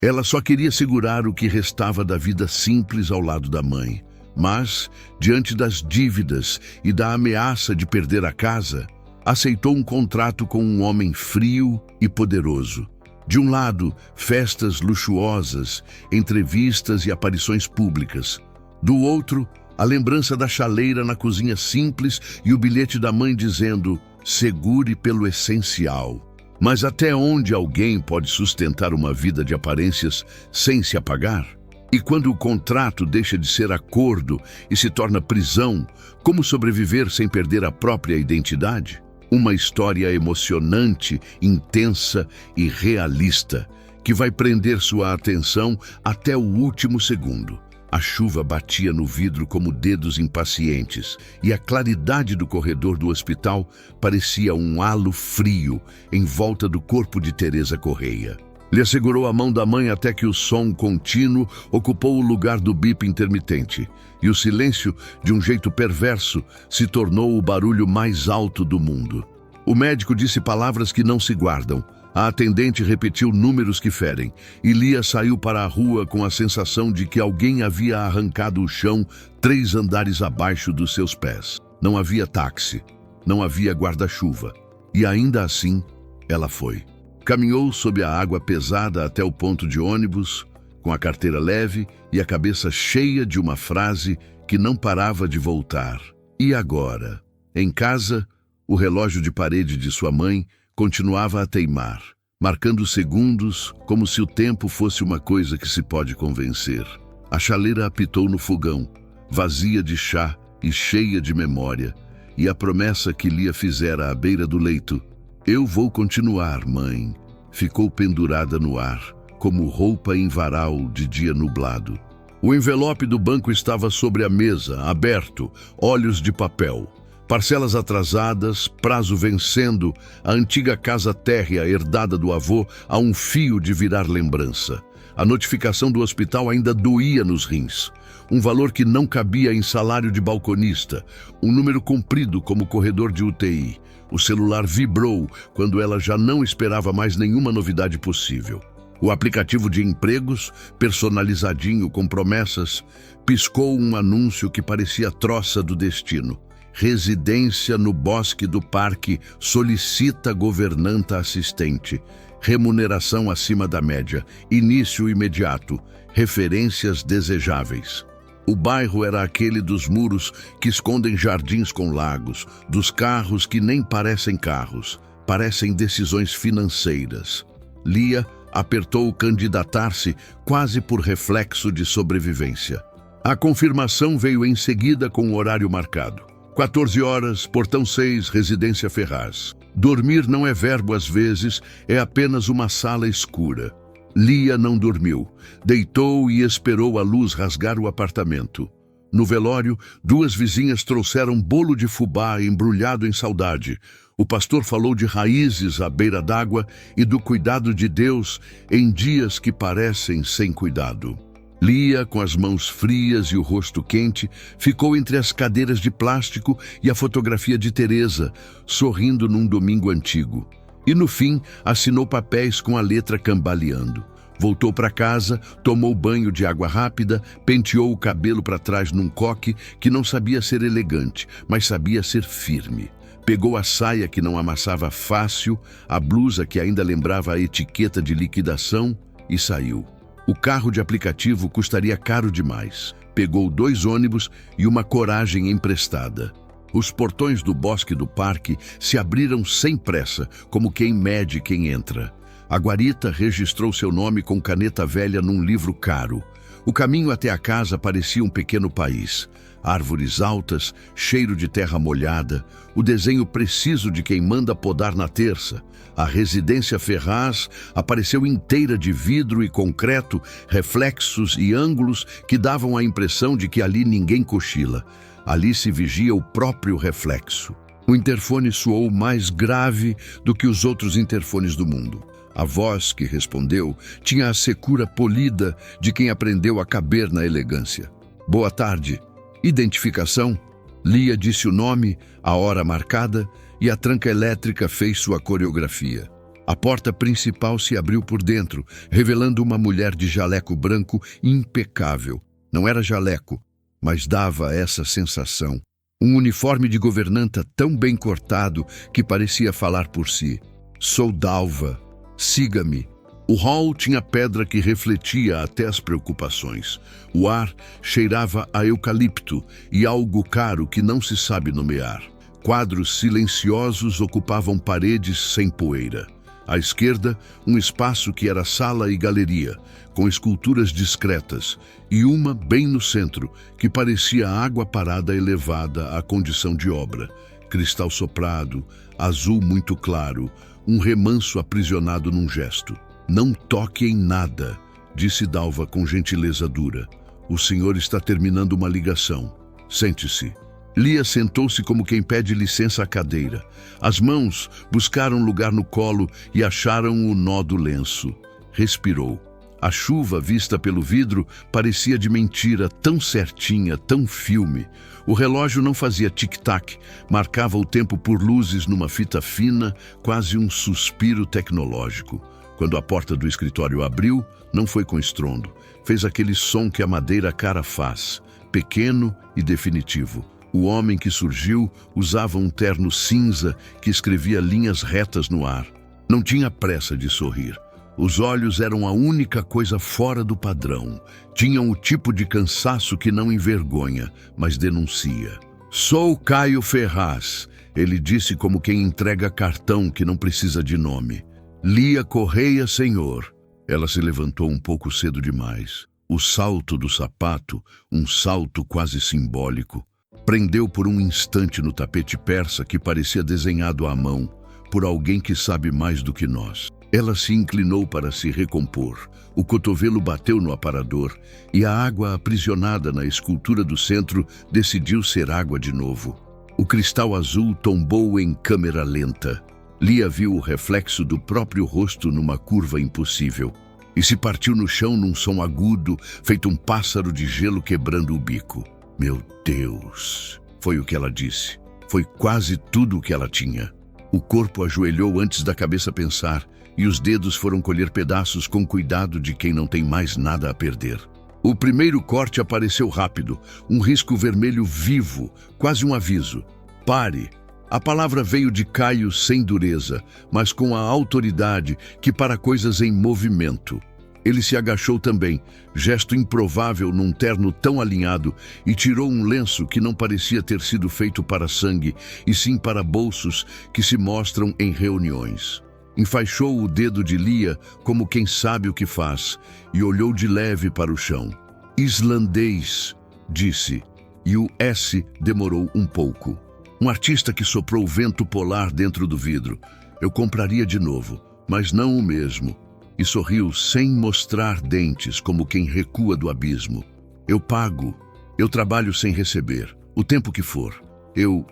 Ela só queria segurar o que restava da vida simples ao lado da mãe. Mas, diante das dívidas e da ameaça de perder a casa, aceitou um contrato com um homem frio e poderoso. De um lado, festas luxuosas, entrevistas e aparições públicas. Do outro, a lembrança da chaleira na cozinha simples e o bilhete da mãe dizendo: segure pelo essencial. Mas até onde alguém pode sustentar uma vida de aparências sem se apagar? E quando o contrato deixa de ser acordo e se torna prisão, como sobreviver sem perder a própria identidade? Uma história emocionante, intensa e realista, que vai prender sua atenção até o último segundo. A chuva batia no vidro como dedos impacientes, e a claridade do corredor do hospital parecia um halo frio em volta do corpo de Teresa Correia. Lhe segurou a mão da mãe até que o som contínuo ocupou o lugar do bip intermitente, e o silêncio, de um jeito perverso, se tornou o barulho mais alto do mundo. O médico disse palavras que não se guardam. A atendente repetiu números que ferem, e Lia saiu para a rua com a sensação de que alguém havia arrancado o chão 3 andares abaixo dos seus pés. Não havia táxi, não havia guarda-chuva, e ainda assim, ela foi. Caminhou sob a água pesada até o ponto de ônibus, com a carteira leve e a cabeça cheia de uma frase que não parava de voltar. E agora? Em casa, o relógio de parede de sua mãe continuava a teimar, marcando segundos como se o tempo fosse uma coisa que se pode convencer. A chaleira apitou no fogão, vazia de chá e cheia de memória, e a promessa que Lia fizera à beira do leito: "Eu vou continuar, mãe", ficou pendurada no ar, como roupa em varal de dia nublado. O envelope do banco estava sobre a mesa, aberto, olhos de papel. Parcelas atrasadas, prazo vencendo, a antiga casa térrea herdada do avô a um fio de virar lembrança. A notificação do hospital ainda doía nos rins. Um valor que não cabia em salário de balconista, um número comprido como corredor de UTI. O celular vibrou quando ela já não esperava mais nenhuma novidade possível. O aplicativo de empregos, personalizadinho com promessas, piscou um anúncio que parecia troça do destino. Residência no Bosque do Parque solicita governanta assistente. Remuneração acima da média. Início imediato. Referências desejáveis. O bairro era aquele dos muros que escondem jardins com lagos, dos carros que nem parecem carros, parecem decisões financeiras. Lia apertou candidatar-se quase por reflexo de sobrevivência. A confirmação veio em seguida com o horário marcado. 14 horas, portão 6, Residência Ferraz. Dormir não é verbo às vezes, é apenas uma sala escura. Lia não dormiu. Deitou e esperou a luz rasgar o apartamento. No velório, 2 vizinhas trouxeram bolo de fubá embrulhado em saudade. O pastor falou de raízes à beira d'água e do cuidado de Deus em dias que parecem sem cuidado. Lia, com as mãos frias e o rosto quente, ficou entre as cadeiras de plástico e a fotografia de Teresa, sorrindo num domingo antigo. E no fim, assinou papéis com a letra cambaleando. Voltou para casa, tomou banho de água rápida, penteou o cabelo para trás num coque que não sabia ser elegante, mas sabia ser firme. Pegou a saia que não amassava fácil, a blusa que ainda lembrava a etiqueta de liquidação e saiu. O carro de aplicativo custaria caro demais. Pegou 2 ônibus e uma coragem emprestada. Os portões do Bosque do Parque se abriram sem pressa, como quem mede quem entra. A guarita registrou seu nome com caneta velha num livro caro. O caminho até a casa parecia um pequeno país. Árvores altas, cheiro de terra molhada, o desenho preciso de quem manda podar na terça. A Residência Ferraz apareceu inteira de vidro e concreto, reflexos e ângulos que davam a impressão de que ali ninguém cochila. Ali se vigia o próprio reflexo. O interfone soou mais grave do que os outros interfones do mundo. A voz que respondeu tinha a secura polida de quem aprendeu a caber na elegância. Boa tarde. Identificação? Lia disse o nome, a hora marcada, e a tranca elétrica fez sua coreografia. A porta principal se abriu por dentro, revelando uma mulher de jaleco branco impecável. Não era jaleco, mas dava essa sensação. Um uniforme de governanta tão bem cortado que parecia falar por si. Sou Dalva. Siga-me. O hall tinha pedra que refletia até as preocupações. O ar cheirava a eucalipto e algo caro que não se sabe nomear. Quadros silenciosos ocupavam paredes sem poeira. À esquerda, um espaço que era sala e galeria, com esculturas discretas, e uma bem no centro, que parecia água parada elevada à condição de obra. Cristal soprado, azul muito claro, um remanso aprisionado num gesto. Não toque em nada, disse Dalva com gentileza dura. O senhor está terminando uma ligação. Sente-se. Lia sentou-se como quem pede licença à cadeira. As mãos buscaram lugar no colo e acharam o nó do lenço. Respirou. A chuva vista pelo vidro parecia de mentira, tão certinha, tão filme. O relógio não fazia tic-tac, marcava o tempo por luzes numa fita fina, quase um suspiro tecnológico. Quando a porta do escritório abriu, não foi com estrondo. Fez aquele som que a madeira cara faz, pequeno e definitivo. O homem que surgiu usava um terno cinza que escrevia linhas retas no ar. Não tinha pressa de sorrir. Os olhos eram a única coisa fora do padrão. Tinham o tipo de cansaço que não envergonha, mas denuncia. Sou Caio Ferraz, ele disse como quem entrega cartão que não precisa de nome. Lia Correia, senhor. Ela se levantou um pouco cedo demais. O salto do sapato, um salto quase simbólico, prendeu por um instante no tapete persa que parecia desenhado à mão por alguém que sabe mais do que nós. Ela se inclinou para se recompor. O cotovelo bateu no aparador e a água aprisionada na escultura do centro decidiu ser água de novo. O cristal azul tombou em câmera lenta. Lia viu o reflexo do próprio rosto numa curva impossível e se partiu no chão num som agudo, feito um pássaro de gelo quebrando o bico. Meu Deus! Foi o que ela disse. Foi quase tudo o que ela tinha. O corpo ajoelhou antes da cabeça pensar e os dedos foram colher pedaços com cuidado de quem não tem mais nada a perder. O primeiro corte apareceu rápido, um risco vermelho vivo, quase um aviso. Pare! A palavra veio de Caio sem dureza, mas com a autoridade que para coisas em movimento. Ele se agachou também, gesto improvável num terno tão alinhado, e tirou um lenço que não parecia ter sido feito para sangue, e sim para bolsos que se mostram em reuniões. Enfaixou o dedo de Lia como quem sabe o que faz, e olhou de leve para o chão. Islandês, disse, e o S demorou um pouco. Um artista que soprou o vento polar dentro do vidro. Eu compraria de novo, mas não o mesmo. E sorriu sem mostrar dentes, como quem recua do abismo. Eu pago. Eu trabalho sem receber. O tempo que for. Eu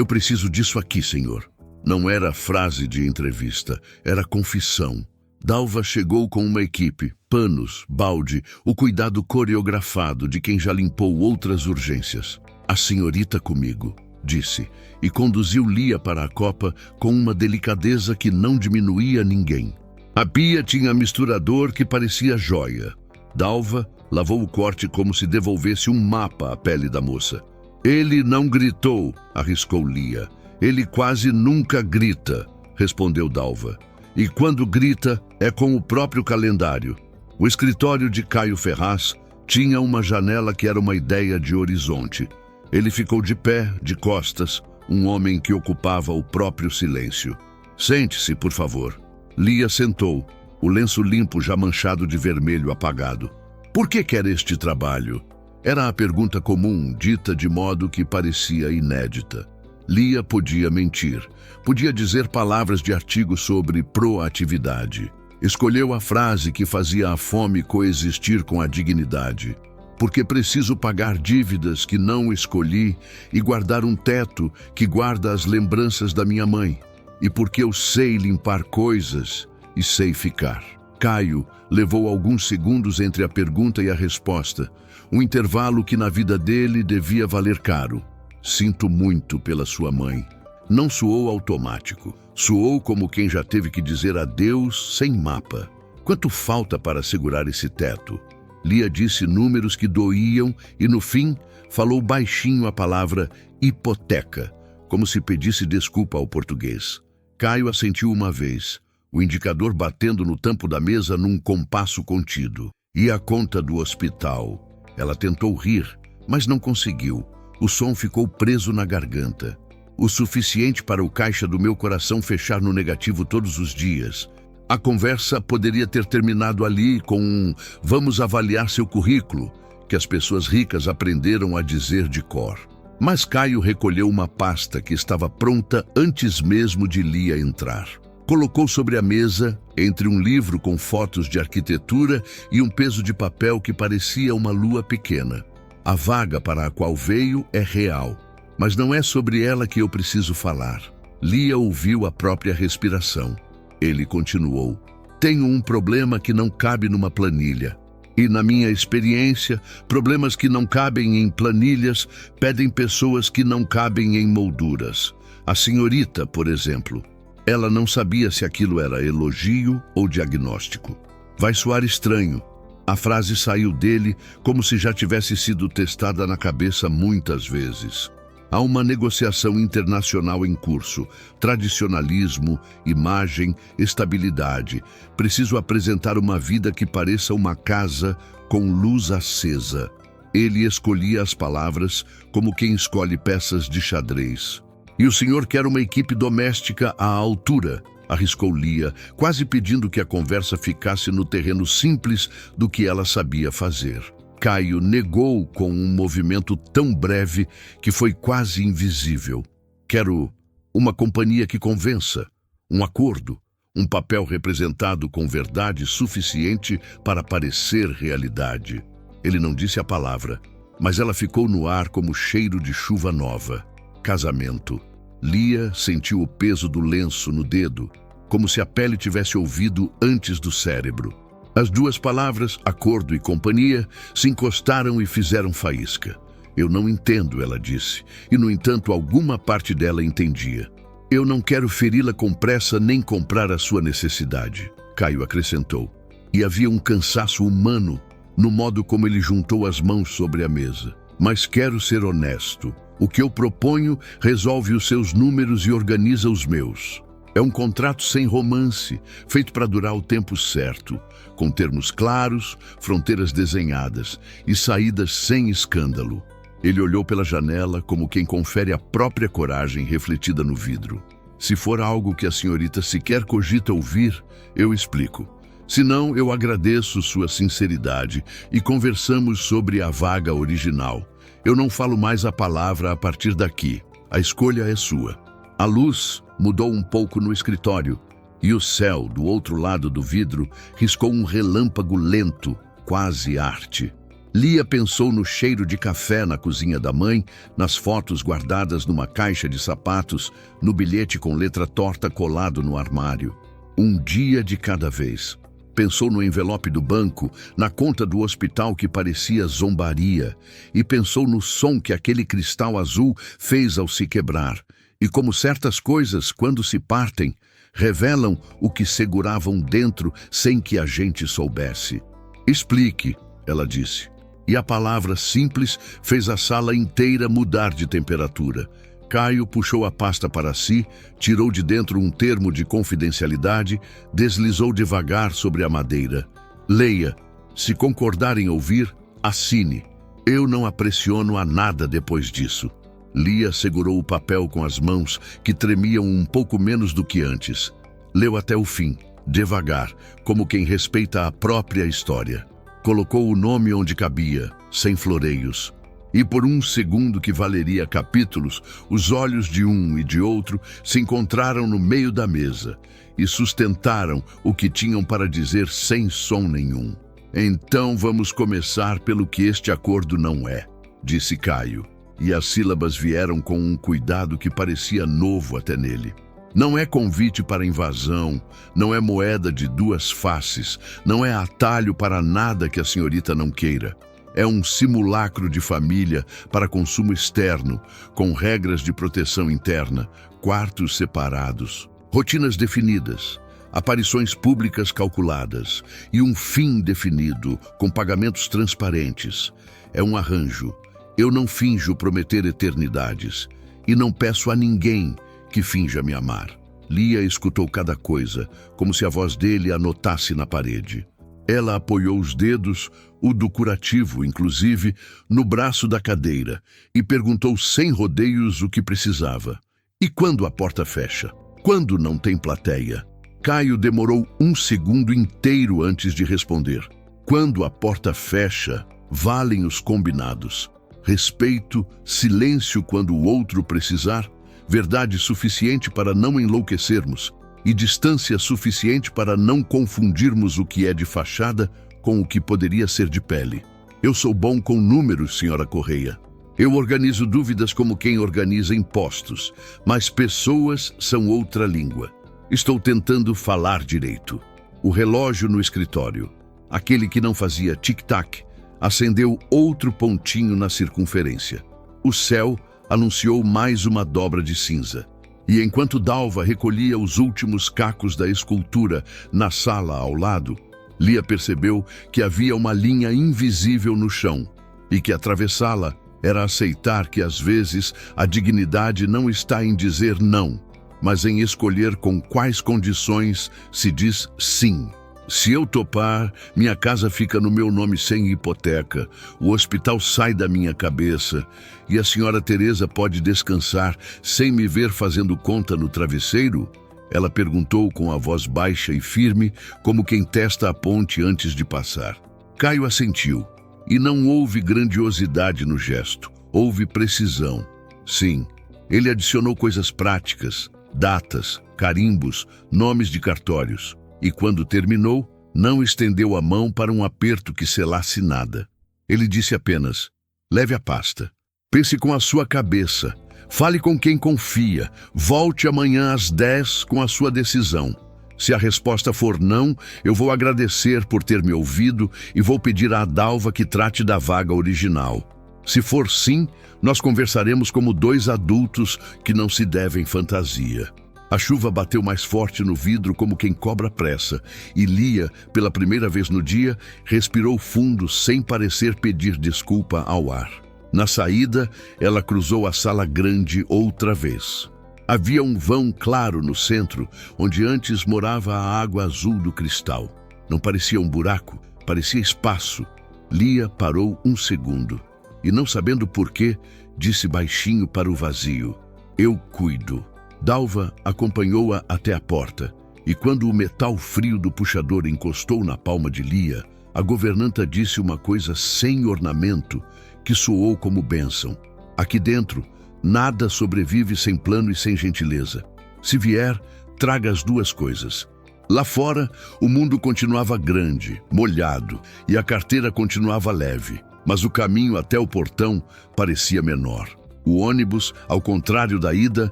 preciso disso aqui, senhor. Não era frase de entrevista, era confissão. Dalva chegou com uma equipe, panos, balde, o cuidado coreografado de quem já limpou outras urgências. A senhorita comigo, disse, e conduziu Lia para a copa com uma delicadeza que não diminuía ninguém. A pia tinha misturador que parecia joia. Dalva lavou o corte como se devolvesse um mapa à pele da moça. Ele não gritou, arriscou Lia. Ele quase nunca grita, respondeu Dalva. E quando grita, é com o próprio calendário. O escritório de Caio Ferraz tinha uma janela que era uma ideia de horizonte. Ele ficou de pé, de costas, um homem que ocupava o próprio silêncio. Sente-se, por favor. Lia sentou, o lenço limpo já manchado de vermelho apagado. Por que quer este trabalho? Era a pergunta comum, dita de modo que parecia inédita. Lia podia mentir, podia dizer palavras de artigo sobre proatividade. Escolheu a frase que fazia a fome coexistir com a dignidade. Porque preciso pagar dívidas que não escolhi e guardar um teto que guarda as lembranças da minha mãe. E porque eu sei limpar coisas e sei ficar. Caio levou alguns segundos entre a pergunta e a resposta, um intervalo que na vida dele devia valer caro. Sinto muito pela sua mãe. Não soou automático. Soou como quem já teve que dizer adeus sem mapa. Quanto falta para segurar esse teto? Lia disse números que doíam e, no fim, falou baixinho a palavra hipoteca, como se pedisse desculpa ao português. Caio assentiu uma vez, o indicador batendo no tampo da mesa num compasso contido. E a conta do hospital? Ela tentou rir, mas não conseguiu. O som ficou preso na garganta. O suficiente para o caixa do meu coração fechar no negativo todos os dias. A conversa poderia ter terminado ali com um "vamos avaliar seu currículo", que as pessoas ricas aprenderam a dizer de cor. Mas Caio recolheu uma pasta que estava pronta antes mesmo de Lia entrar. Colocou sobre a mesa, entre um livro com fotos de arquitetura e um peso de papel que parecia uma lua pequena. A vaga para a qual veio é real, mas não é sobre ela que eu preciso falar. Lia ouviu a própria respiração. Ele continuou: tenho um problema que não cabe numa planilha. E, na minha experiência, problemas que não cabem em planilhas pedem pessoas que não cabem em molduras. A senhorita, por exemplo. Ela não sabia se aquilo era elogio ou diagnóstico. Vai soar estranho. A frase saiu dele como se já tivesse sido testada na cabeça muitas vezes. Há uma negociação internacional em curso. Tradicionalismo, imagem, estabilidade. Preciso apresentar uma vida que pareça uma casa com luz acesa. Ele escolhia as palavras como quem escolhe peças de xadrez. E o senhor quer uma equipe doméstica à altura, arriscou Lia, quase pedindo que a conversa ficasse no terreno simples do que ela sabia fazer. Caio negou com um movimento tão breve que foi quase invisível. Quero uma companhia que convença, um acordo, um papel representado com verdade suficiente para parecer realidade. Ele não disse a palavra, mas ela ficou no ar como cheiro de chuva nova. Casamento. Lia sentiu o peso do lenço no dedo, como se a pele tivesse ouvido antes do cérebro. As duas palavras, acordo e companhia, se encostaram e fizeram faísca. Eu não entendo, ela disse, e no entanto alguma parte dela entendia. Eu não quero feri-la com pressa nem comprar a sua necessidade, Caio acrescentou. E havia um cansaço humano no modo como ele juntou as mãos sobre a mesa. Mas quero ser honesto. O que eu proponho resolve os seus números e organiza os meus. É um contrato sem romance, feito para durar o tempo certo, com termos claros, fronteiras desenhadas e saídas sem escândalo. Ele olhou pela janela como quem confere a própria coragem refletida no vidro. Se for algo que a senhorita sequer cogita ouvir, eu explico. Se não, eu agradeço sua sinceridade e conversamos sobre a vaga original. Eu não falo mais a palavra a partir daqui. A escolha é sua. A luz mudou um pouco no escritório e o céu, do outro lado do vidro, riscou um relâmpago lento, quase arte. Lia pensou no cheiro de café na cozinha da mãe, nas fotos guardadas numa caixa de sapatos, no bilhete com letra torta colado no armário. Um dia de cada vez. Pensou no envelope do banco, na conta do hospital que parecia zombaria, e pensou no som que aquele cristal azul fez ao se quebrar, e como certas coisas, quando se partem, revelam o que seguravam dentro sem que a gente soubesse. Explique, ela disse, e a palavra simples fez a sala inteira mudar de temperatura. Caio puxou a pasta para si, tirou de dentro um termo de confidencialidade, deslizou devagar sobre a madeira. Leia. Se concordar em ouvir, assine. Eu não apressiono a nada depois disso. Lia segurou o papel com as mãos, que tremiam um pouco menos do que antes. Leu até o fim, devagar, como quem respeita a própria história. Colocou o nome onde cabia, sem floreios. E por um segundo que valeria capítulos, os olhos de um e de outro se encontraram no meio da mesa e sustentaram o que tinham para dizer sem som nenhum. Então vamos começar pelo que este acordo não é, disse Caio, e as sílabas vieram com um cuidado que parecia novo até nele. Não é convite para invasão, não é moeda de duas faces, não é atalho para nada que a senhorita não queira. É um simulacro de família para consumo externo, com regras de proteção interna, quartos separados, rotinas definidas, aparições públicas calculadas e um fim definido, com pagamentos transparentes. É um arranjo. Eu não finjo prometer eternidades e não peço a ninguém que finja me amar. Lia escutou cada coisa, como se a voz dele anotasse na parede. Ela apoiou os dedos, o do curativo, inclusive, no braço da cadeira e perguntou sem rodeios o que precisava. E quando a porta fecha? Quando não tem plateia? Caio demorou um segundo inteiro antes de responder. Quando a porta fecha, valem os combinados. Respeito, silêncio quando o outro precisar, verdade suficiente para não enlouquecermos e distância suficiente para não confundirmos o que é de fachada com o que poderia ser de pele. Eu sou bom com números, senhora Correia. Eu organizo dúvidas como quem organiza impostos, mas pessoas são outra língua. Estou tentando falar direito. O relógio no escritório, aquele que não fazia tic-tac, acendeu outro pontinho na circunferência. O céu anunciou mais uma dobra de cinza. E enquanto Dalva recolhia os últimos cacos da escultura na sala ao lado, Lia percebeu que havia uma linha invisível no chão e que atravessá-la era aceitar que às vezes a dignidade não está em dizer não, mas em escolher com quais condições se diz sim. Se eu topar, minha casa fica no meu nome sem hipoteca, o hospital sai da minha cabeça e a senhora Teresa pode descansar sem me ver fazendo conta no travesseiro? Ela perguntou com a voz baixa e firme, como quem testa a ponte antes de passar. Caio assentiu, e não houve grandiosidade no gesto, houve precisão. Sim, ele adicionou coisas práticas, datas, carimbos, nomes de cartórios. E quando terminou, não estendeu a mão para um aperto que selasse nada. Ele disse apenas, leve a pasta. Pense com a sua cabeça. Fale com quem confia. Volte amanhã às 10 com a sua decisão. Se a resposta for não, eu vou agradecer por ter me ouvido e vou pedir à Dalva que trate da vaga original. Se for sim, nós conversaremos como dois adultos que não se devem fantasia. A chuva bateu mais forte no vidro como quem cobra pressa, e Lia, pela primeira vez no dia, respirou fundo sem parecer pedir desculpa ao ar. Na saída, ela cruzou a sala grande outra vez. Havia um vão claro no centro, onde antes morava a água azul do cristal. Não parecia um buraco, parecia espaço. Lia parou um segundo, e não sabendo por quê, disse baixinho para o vazio, eu cuido. Dalva acompanhou-a até a porta, e quando o metal frio do puxador encostou na palma de Lia, a governanta disse uma coisa sem ornamento, que soou como bênção. Aqui dentro, nada sobrevive sem plano e sem gentileza. Se vier, traga as duas coisas. Lá fora, o mundo continuava grande, molhado, e a carteira continuava leve, mas o caminho até o portão parecia menor. O ônibus, ao contrário da ida,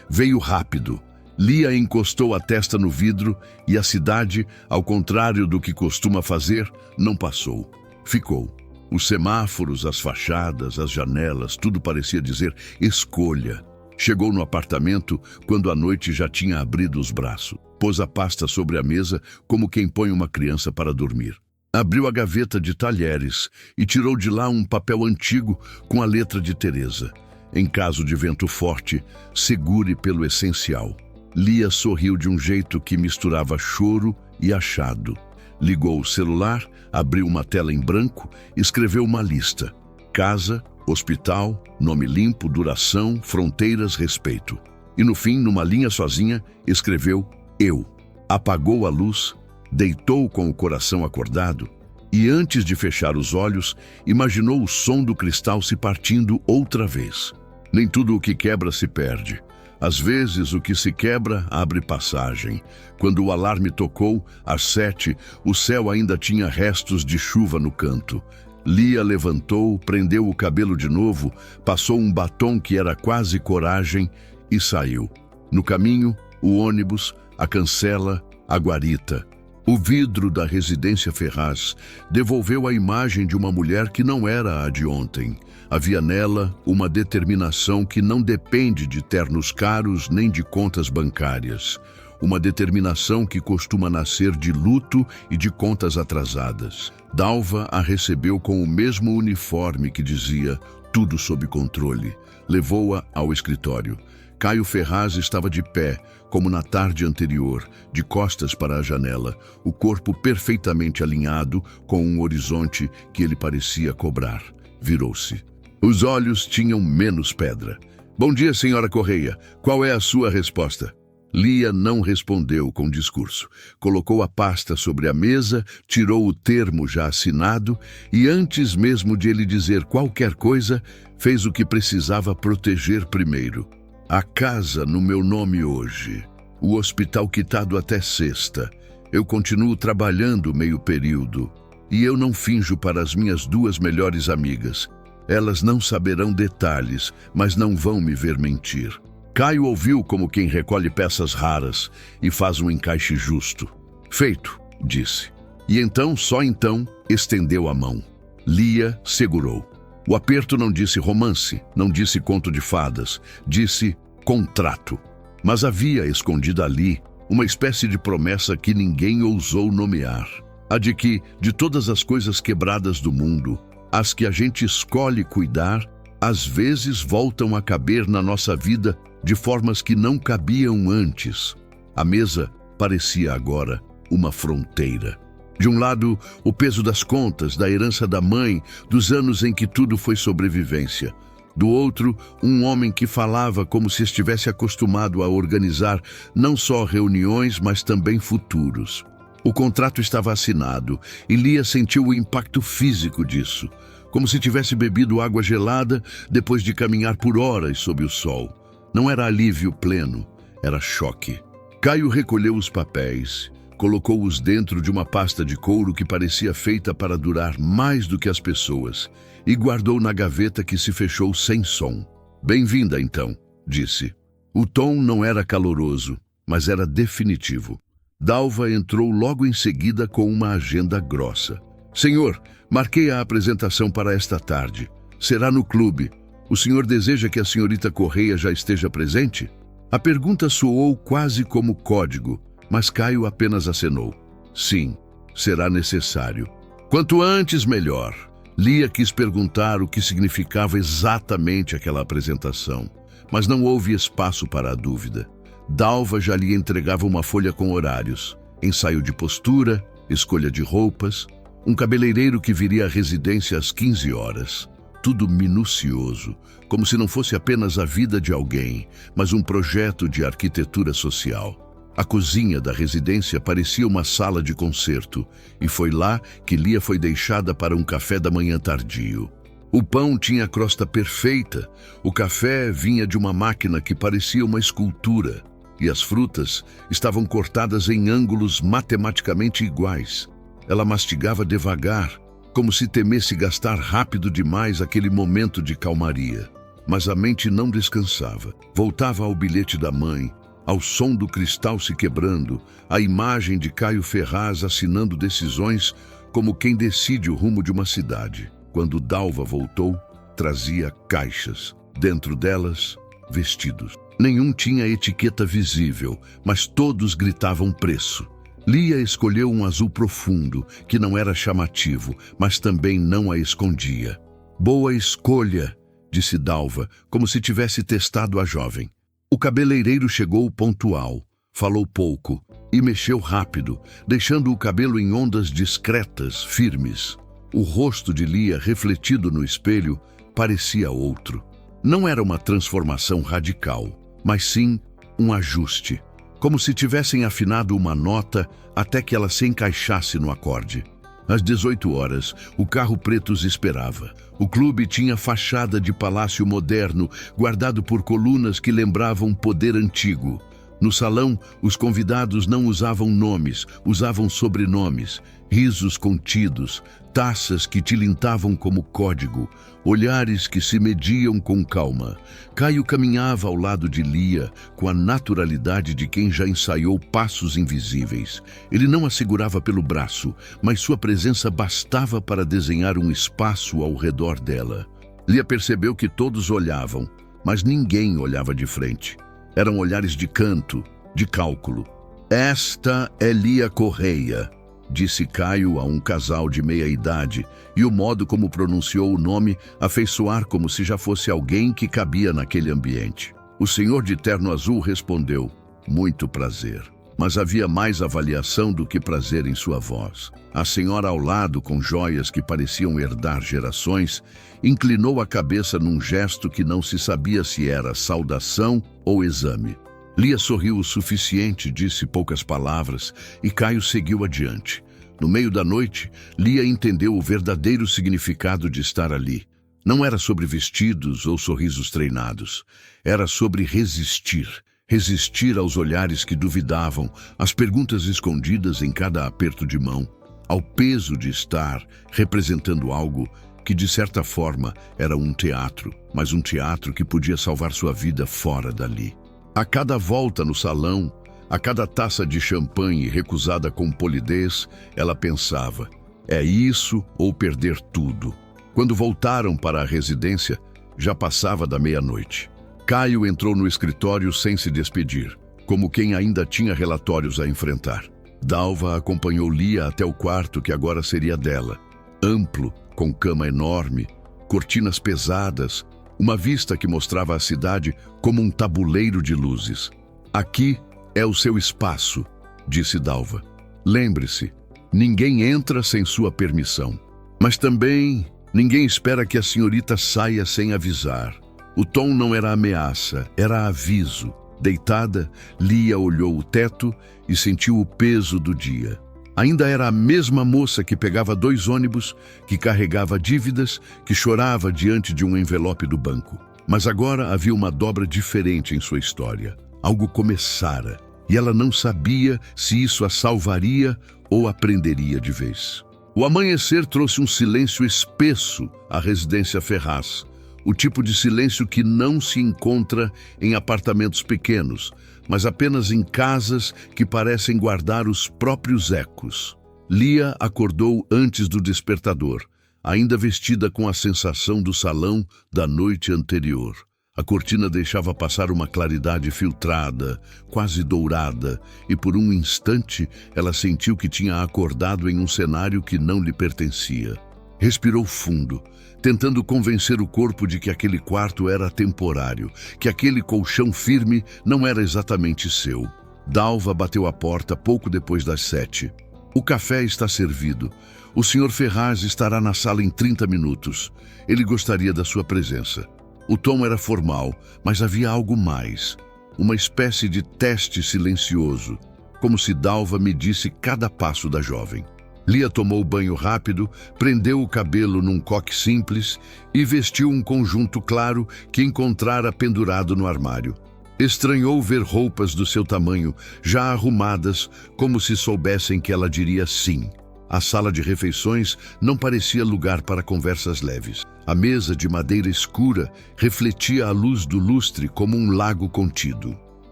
veio rápido. Lia encostou a testa no vidro e a cidade, ao contrário do que costuma fazer, não passou. Ficou. Os semáforos, as fachadas, as janelas, tudo parecia dizer escolha. Chegou no apartamento quando a noite já tinha abrido os braços. Pôs a pasta sobre a mesa como quem põe uma criança para dormir. Abriu a gaveta de talheres e tirou de lá um papel antigo com a letra de Teresa. Em caso de vento forte, segure pelo essencial. Lia sorriu de um jeito que misturava choro e achado. Ligou o celular, abriu uma tela em branco, escreveu uma lista. Casa, hospital, nome limpo, duração, fronteiras, respeito. E no fim, numa linha sozinha, escreveu eu. Apagou a luz, deitou com o coração acordado e antes de fechar os olhos, imaginou o som do cristal se partindo outra vez. Nem tudo o que quebra se perde. Às vezes, o que se quebra abre passagem. Quando o alarme tocou, às 7, o céu ainda tinha restos de chuva no canto. Lia levantou, prendeu o cabelo de novo, passou um batom que era quase coragem e saiu. No caminho, o ônibus, a cancela, a guarita. O vidro da residência Ferraz devolveu a imagem de uma mulher que não era a de ontem. Havia nela uma determinação que não depende de ternos caros nem de contas bancárias. Uma determinação que costuma nascer de luto e de contas atrasadas. Dalva a recebeu com o mesmo uniforme que dizia tudo sob controle. Levou-a ao escritório. Caio Ferraz estava de pé, como na tarde anterior, de costas para a janela, o corpo perfeitamente alinhado com um horizonte que ele parecia cobrar. Virou-se. Os olhos tinham menos pedra. Bom dia, senhora Correia. Qual é a sua resposta? Lia não respondeu com discurso. Colocou a pasta sobre a mesa, tirou o termo já assinado e, antes mesmo de ele dizer qualquer coisa, fez o que precisava proteger primeiro. A casa no meu nome hoje. O hospital quitado até sexta. Eu continuo trabalhando meio período. E eu não finjo para as minhas duas melhores amigas. Elas não saberão detalhes, mas não vão me ver mentir. Caio ouviu como quem recolhe peças raras e faz um encaixe justo. Feito, disse. E então, só então, estendeu a mão. Lia segurou. O aperto não disse romance, não disse conto de fadas, disse contrato. Mas havia escondida ali uma espécie de promessa que ninguém ousou nomear. A de que, de todas as coisas quebradas do mundo, as que a gente escolhe cuidar, às vezes voltam a caber na nossa vida de formas que não cabiam antes. A mesa parecia agora uma fronteira. De um lado, o peso das contas, da herança da mãe, dos anos em que tudo foi sobrevivência. Do outro, um homem que falava como se estivesse acostumado a organizar não só reuniões, mas também futuros. O contrato estava assinado e Lia sentiu o impacto físico disso, como se tivesse bebido água gelada depois de caminhar por horas sob o sol. Não era alívio pleno, era choque. Caio recolheu os papéis, colocou-os dentro de uma pasta de couro que parecia feita para durar mais do que as pessoas e guardou na gaveta que se fechou sem som. Bem-vinda, então, disse. O tom não era caloroso, mas era definitivo. Dalva entrou logo em seguida com uma agenda grossa. Senhor, marquei a apresentação para esta tarde. Será no clube. O senhor deseja que a senhorita Correia já esteja presente? A pergunta soou quase como código, mas Caio apenas acenou. Sim, será necessário. Quanto antes, melhor. Lia quis perguntar o que significava exatamente aquela apresentação, mas não houve espaço para a dúvida. Dalva já lhe entregava uma folha com horários, ensaio de postura, escolha de roupas, um cabeleireiro que viria à residência às 15 horas. Tudo minucioso, como se não fosse apenas a vida de alguém, mas um projeto de arquitetura social. A cozinha da residência parecia uma sala de concerto, e foi lá que Lia foi deixada para um café da manhã tardio. O pão tinha a crosta perfeita, o café vinha de uma máquina que parecia uma escultura, e as frutas estavam cortadas em ângulos matematicamente iguais. Ela mastigava devagar, como se temesse gastar rápido demais aquele momento de calmaria. Mas a mente não descansava. Voltava ao bilhete da mãe, ao som do cristal se quebrando, à imagem de Caio Ferraz assinando decisões como quem decide o rumo de uma cidade. Quando Dalva voltou, trazia caixas. Dentro delas, vestidos. Nenhum tinha etiqueta visível, mas todos gritavam preço. Lia escolheu um azul profundo, que não era chamativo, mas também não a escondia. Boa escolha, disse Dalva, como se tivesse testado a jovem. O cabeleireiro chegou pontual, falou pouco e mexeu rápido, deixando o cabelo em ondas discretas, firmes. O rosto de Lia, refletido no espelho, parecia outro. Não era uma transformação radical, mas sim um ajuste. Como se tivessem afinado uma nota até que ela se encaixasse no acorde. Às 18 horas, o carro preto os esperava. O clube tinha fachada de palácio moderno, guardado por colunas que lembravam poder antigo. No salão, os convidados não usavam nomes, usavam sobrenomes, risos contidos, taças que tilintavam como código, olhares que se mediam com calma. Caio caminhava ao lado de Lia com a naturalidade de quem já ensaiou passos invisíveis. Ele não a segurava pelo braço, mas sua presença bastava para desenhar um espaço ao redor dela. Lia percebeu que todos olhavam, mas ninguém olhava de frente. Eram olhares de canto, de cálculo. "Esta é Lia Correia", disse Caio a um casal de meia-idade, e o modo como pronunciou o nome a fez soar como se já fosse alguém que cabia naquele ambiente. O senhor de terno azul respondeu: "Muito prazer." Mas havia mais avaliação do que prazer em sua voz. A senhora ao lado, com joias que pareciam herdar gerações, inclinou a cabeça num gesto que não se sabia se era saudação ou exame. Lia sorriu o suficiente, disse poucas palavras, e Caio seguiu adiante. No meio da noite, Lia entendeu o verdadeiro significado de estar ali. Não era sobre vestidos ou sorrisos treinados. Era sobre resistir. Resistir aos olhares que duvidavam, às perguntas escondidas em cada aperto de mão, ao peso de estar representando algo que, de certa forma, era um teatro, mas um teatro que podia salvar sua vida fora dali. A cada volta no salão, a cada taça de champanhe recusada com polidez, ela pensava: é isso ou perder tudo. Quando voltaram para a residência, já passava da meia-noite. Caio entrou no escritório sem se despedir, como quem ainda tinha relatórios a enfrentar. Dalva acompanhou Lia até o quarto que agora seria dela. Amplo, com cama enorme, cortinas pesadas, uma vista que mostrava a cidade como um tabuleiro de luzes. "Aqui é o seu espaço", disse Dalva. "Lembre-se, ninguém entra sem sua permissão. Mas também ninguém espera que a senhorita saia sem avisar." O tom não era ameaça, era aviso. Deitada, Lia olhou o teto e sentiu o peso do dia. Ainda era a mesma moça que pegava 2 ônibus, que carregava dívidas, que chorava diante de um envelope do banco. Mas agora havia uma dobra diferente em sua história. Algo começara, e ela não sabia se isso a salvaria ou a prenderia de vez. O amanhecer trouxe um silêncio espesso à residência Ferraz. O tipo de silêncio que não se encontra em apartamentos pequenos, mas apenas em casas que parecem guardar os próprios ecos. Lia acordou antes do despertador, ainda vestida com a sensação do salão da noite anterior. A cortina deixava passar uma claridade filtrada, quase dourada, e por um instante ela sentiu que tinha acordado em um cenário que não lhe pertencia. Respirou fundo, tentando convencer o corpo de que aquele quarto era temporário, que aquele colchão firme não era exatamente seu. Dalva bateu à porta pouco depois das 7. "O café está servido. O Sr. Ferraz estará na sala em 30 minutos. Ele gostaria da sua presença." O tom era formal, mas havia algo mais. Uma espécie de teste silencioso, como se Dalva medisse cada passo da jovem. Lia tomou banho rápido, prendeu o cabelo num coque simples e vestiu um conjunto claro que encontrara pendurado no armário. Estranhou ver roupas do seu tamanho, já arrumadas, como se soubessem que ela diria sim. A sala de refeições não parecia lugar para conversas leves. A mesa de madeira escura refletia a luz do lustre como um lago contido.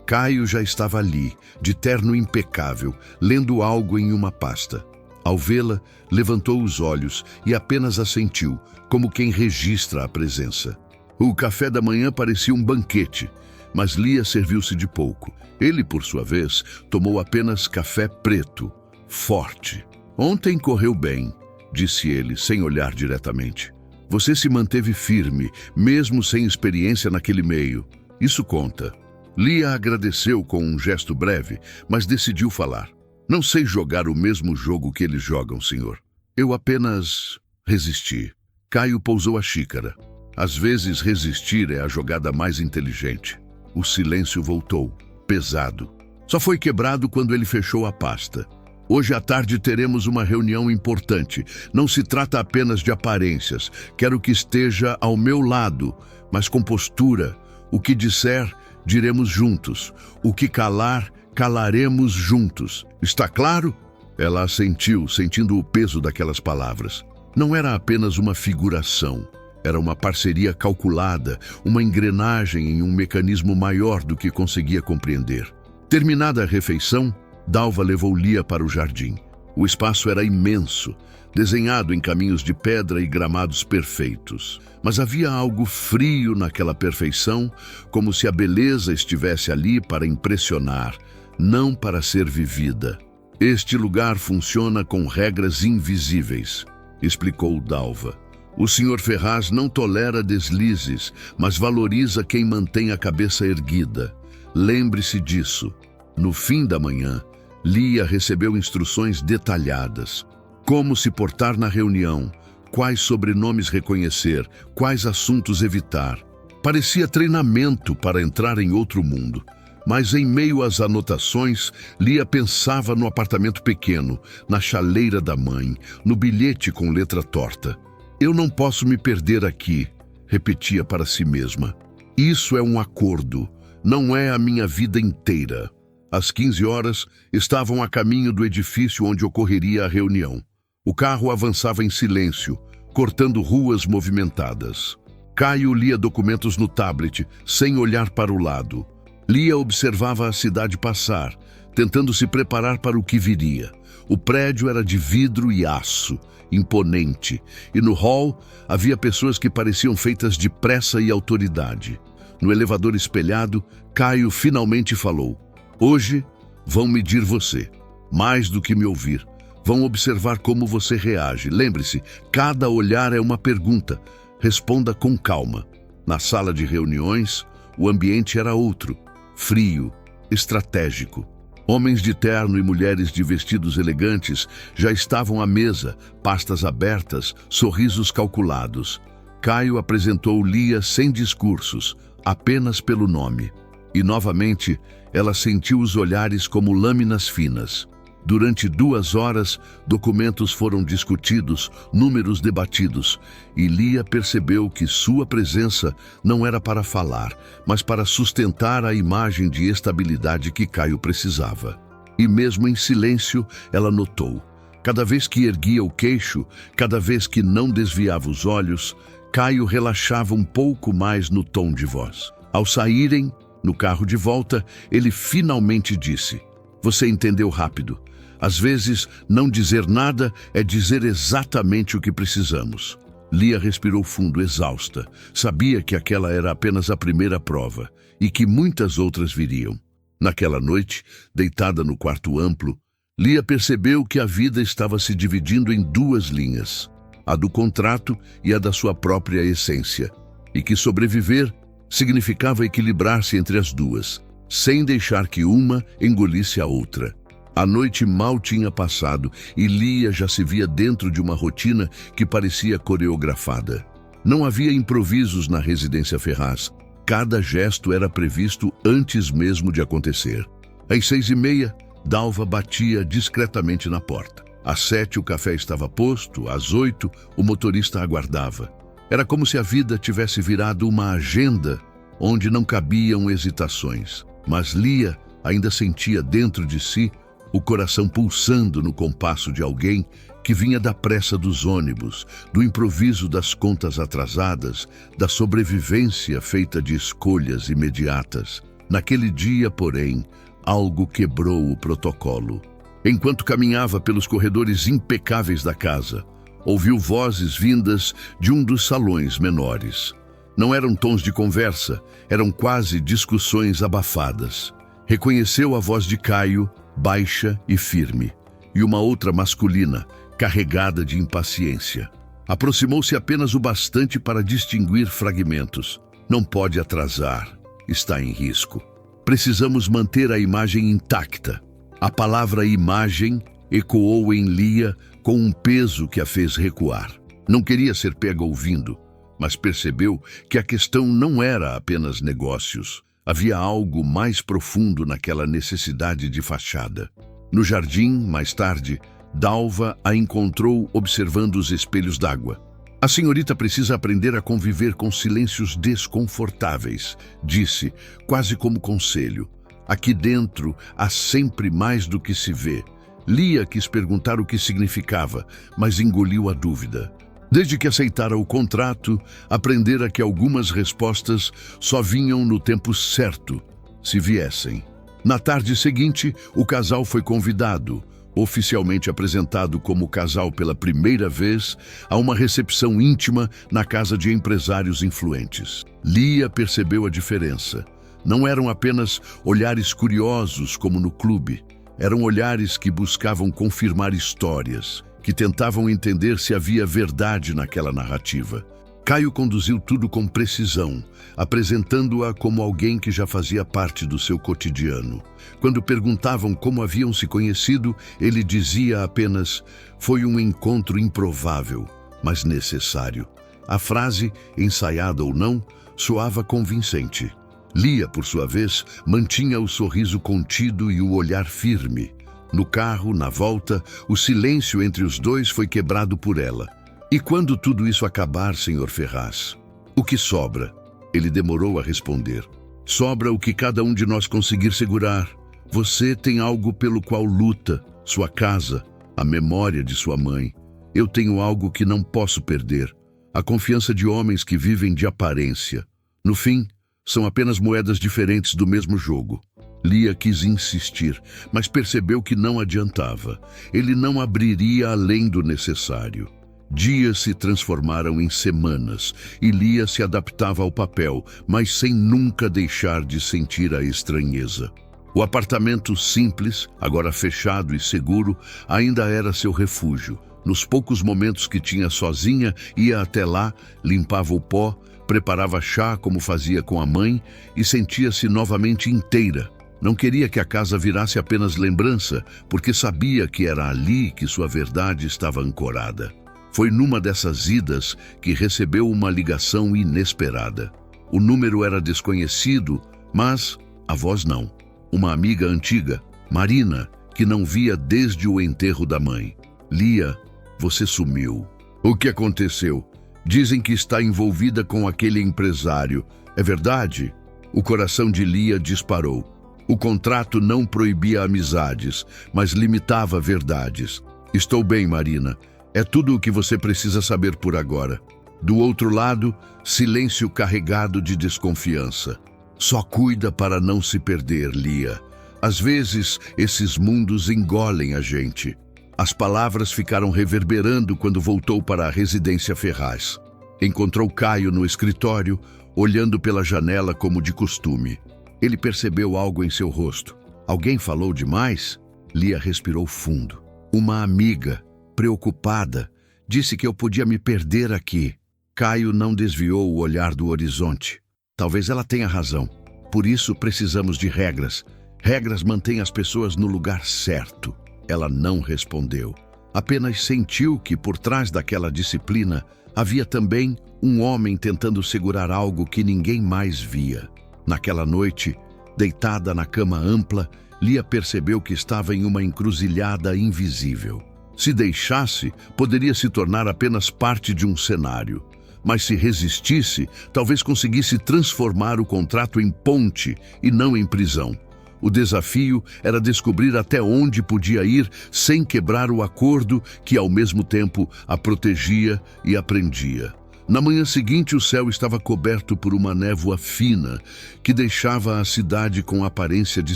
Caio já estava ali, de terno impecável, lendo algo em uma pasta. Ao vê-la, levantou os olhos e apenas assentiu, como quem registra a presença. O café da manhã parecia um banquete, mas Lia serviu-se de pouco. Ele, por sua vez, tomou apenas café preto, forte. "Ontem correu bem", disse ele, sem olhar diretamente. "Você se manteve firme, mesmo sem experiência naquele meio. Isso conta." Lia agradeceu com um gesto breve, mas decidiu falar. "Não sei jogar o mesmo jogo que eles jogam, senhor. Eu apenas resisti." Caio pousou a xícara. Às vezes, resistir é a jogada mais inteligente. O silêncio voltou, pesado. Só foi quebrado quando ele fechou a pasta. "Hoje à tarde teremos uma reunião importante. Não se trata apenas de aparências. Quero que esteja ao meu lado, mas com postura. O que disser, diremos juntos. O que calar, calaremos juntos. Está claro? Ela assentiu, sentindo o peso daquelas palavras. Não era apenas uma figuração. Era uma parceria calculada, uma engrenagem em um mecanismo maior do que conseguia compreender. Terminada a refeição, Dalva levou Lia para o jardim. O espaço era imenso, desenhado em caminhos de pedra e gramados perfeitos. Mas havia algo frio naquela perfeição, como se a beleza estivesse ali para impressionar, não para ser vivida. Este lugar funciona com regras invisíveis, explicou Dalva. O Sr. Ferraz não tolera deslizes, mas valoriza quem mantém a cabeça erguida. Lembre-se disso. No fim da manhã, Lia recebeu instruções detalhadas. Como se portar na reunião, quais sobrenomes reconhecer, quais assuntos evitar. Parecia treinamento para entrar em outro mundo. Mas em meio às anotações, Lia pensava no apartamento pequeno, na chaleira da mãe, no bilhete com letra torta. Eu não posso me perder aqui, repetia para si mesma. Isso é um acordo, não é a minha vida inteira. Às 15 horas, estavam a caminho do edifício onde ocorreria a reunião. O carro avançava em silêncio, cortando ruas movimentadas. Caio lia documentos no tablet, sem olhar para o lado. Lia observava a cidade passar, tentando se preparar para o que viria. O prédio era de vidro e aço, imponente, e no hall havia pessoas que pareciam feitas de pressa e autoridade. No elevador espelhado, Caio finalmente falou. Hoje vão medir você, mais do que me ouvir. Vão observar como você reage. Lembre-se, cada olhar é uma pergunta. Responda com calma. Na sala de reuniões, o ambiente era outro. Frio, estratégico. Homens de terno e mulheres de vestidos elegantes já estavam à mesa, pastas abertas, sorrisos calculados. Caio apresentou Lia sem discursos, apenas pelo nome. E novamente, ela sentiu os olhares como lâminas finas. Durante 2 horas, documentos foram discutidos, números debatidos, e Lia percebeu que sua presença não era para falar, mas para sustentar a imagem de estabilidade que Caio precisava. E mesmo em silêncio, ela notou. Cada vez que erguia o queixo, cada vez que não desviava os olhos, Caio relaxava um pouco mais no tom de voz. Ao saírem, no carro de volta, ele finalmente disse: "Você entendeu rápido. Às vezes, não dizer nada é dizer exatamente o que precisamos." Lia respirou fundo, exausta. Sabia que aquela era apenas a primeira prova e que muitas outras viriam. Naquela noite, deitada no quarto amplo, Lia percebeu que a vida estava se dividindo em 2 linhas, a do contrato e a da sua própria essência, e que sobreviver significava equilibrar-se entre as duas, sem deixar que uma engolisse a outra. A noite mal tinha passado e Lia já se via dentro de uma rotina que parecia coreografada. Não havia improvisos na residência Ferraz. Cada gesto era previsto antes mesmo de acontecer. Às 6h30, Dalva batia discretamente na porta. Às 7, o café estava posto. Às 8, o motorista aguardava. Era como se a vida tivesse virado uma agenda onde não cabiam hesitações. Mas Lia ainda sentia dentro de si o coração pulsando no compasso de alguém que vinha da pressa dos ônibus, do improviso das contas atrasadas, da sobrevivência feita de escolhas imediatas. Naquele dia, porém, algo quebrou o protocolo. Enquanto caminhava pelos corredores impecáveis da casa, ouviu vozes vindas de um dos salões menores. Não eram tons de conversa, eram quase discussões abafadas. Reconheceu a voz de Caio, baixa e firme, e uma outra masculina, carregada de impaciência. Aproximou-se apenas o bastante para distinguir fragmentos. Não pode atrasar, está em risco. Precisamos manter a imagem intacta. A palavra imagem ecoou em Lia com um peso que a fez recuar. Não queria ser pega ouvindo, mas percebeu que a questão não era apenas negócios. Havia algo mais profundo naquela necessidade de fachada. No jardim, mais tarde, Dalva a encontrou observando os espelhos d'água. A senhorita precisa aprender a conviver com silêncios desconfortáveis, disse, quase como conselho. Aqui dentro há sempre mais do que se vê. Lia quis perguntar o que significava, mas engoliu a dúvida. Desde que aceitara o contrato, aprendera que algumas respostas só vinham no tempo certo, se viessem. Na tarde seguinte, o casal foi convidado, oficialmente apresentado como casal pela primeira vez, a uma recepção íntima na casa de empresários influentes. Lia percebeu a diferença. Não eram apenas olhares curiosos como no clube. Eram olhares que buscavam confirmar histórias, que tentavam entender se havia verdade naquela narrativa. Caio conduziu tudo com precisão, apresentando-a como alguém que já fazia parte do seu cotidiano. Quando perguntavam como haviam se conhecido, ele dizia apenas: "Foi um encontro improvável, mas necessário." A frase, ensaiada ou não, soava convincente. Lia, por sua vez, mantinha o sorriso contido e o olhar firme. No carro, na volta, o silêncio entre os dois foi quebrado por ela. "E quando tudo isso acabar, Sr. Ferraz? O que sobra?" Ele demorou a responder. "Sobra o que cada um de nós conseguir segurar. Você tem algo pelo qual luta, sua casa, a memória de sua mãe. Eu tenho algo que não posso perder, a confiança de homens que vivem de aparência. No fim, são apenas moedas diferentes do mesmo jogo." Lia quis insistir, mas percebeu que não adiantava. Ele não abriria além do necessário. Dias se transformaram em semanas e Lia se adaptava ao papel, mas sem nunca deixar de sentir a estranheza. O apartamento simples, agora fechado e seguro, ainda era seu refúgio. Nos poucos momentos que tinha sozinha, ia até lá, limpava o pó, preparava chá como fazia com a mãe e sentia-se novamente inteira. Não queria que a casa virasse apenas lembrança, porque sabia que era ali que sua verdade estava ancorada. Foi numa dessas idas que recebeu uma ligação inesperada. O número era desconhecido, mas a voz não. Uma amiga antiga, Marina, que não via desde o enterro da mãe. "Lia, você sumiu." "O que aconteceu?" "Dizem que está envolvida com aquele empresário. É verdade?" O coração de Lia disparou. O contrato não proibia amizades, mas limitava verdades. "Estou bem, Marina. É tudo o que você precisa saber por agora." Do outro lado, silêncio carregado de desconfiança. "Só cuida para não se perder, Lia. Às vezes, esses mundos engolem a gente." As palavras ficaram reverberando quando voltou para a residência Ferraz. Encontrou Caio no escritório, olhando pela janela como de costume. Ele percebeu algo em seu rosto. "Alguém falou demais?" Lia respirou fundo. "Uma amiga, preocupada, disse que eu podia me perder aqui." Caio não desviou o olhar do horizonte. "Talvez ela tenha razão. Por isso precisamos de regras. Regras mantêm as pessoas no lugar certo." Ela não respondeu. Apenas sentiu que por trás daquela disciplina havia também um homem tentando segurar algo que ninguém mais via. Naquela noite, deitada na cama ampla, Lia percebeu que estava em uma encruzilhada invisível. Se deixasse, poderia se tornar apenas parte de um cenário. Mas se resistisse, talvez conseguisse transformar o contrato em ponte e não em prisão. O desafio era descobrir até onde podia ir sem quebrar o acordo que, ao mesmo tempo, a protegia e a prendia. Na manhã seguinte, o céu estava coberto por uma névoa fina que deixava a cidade com aparência de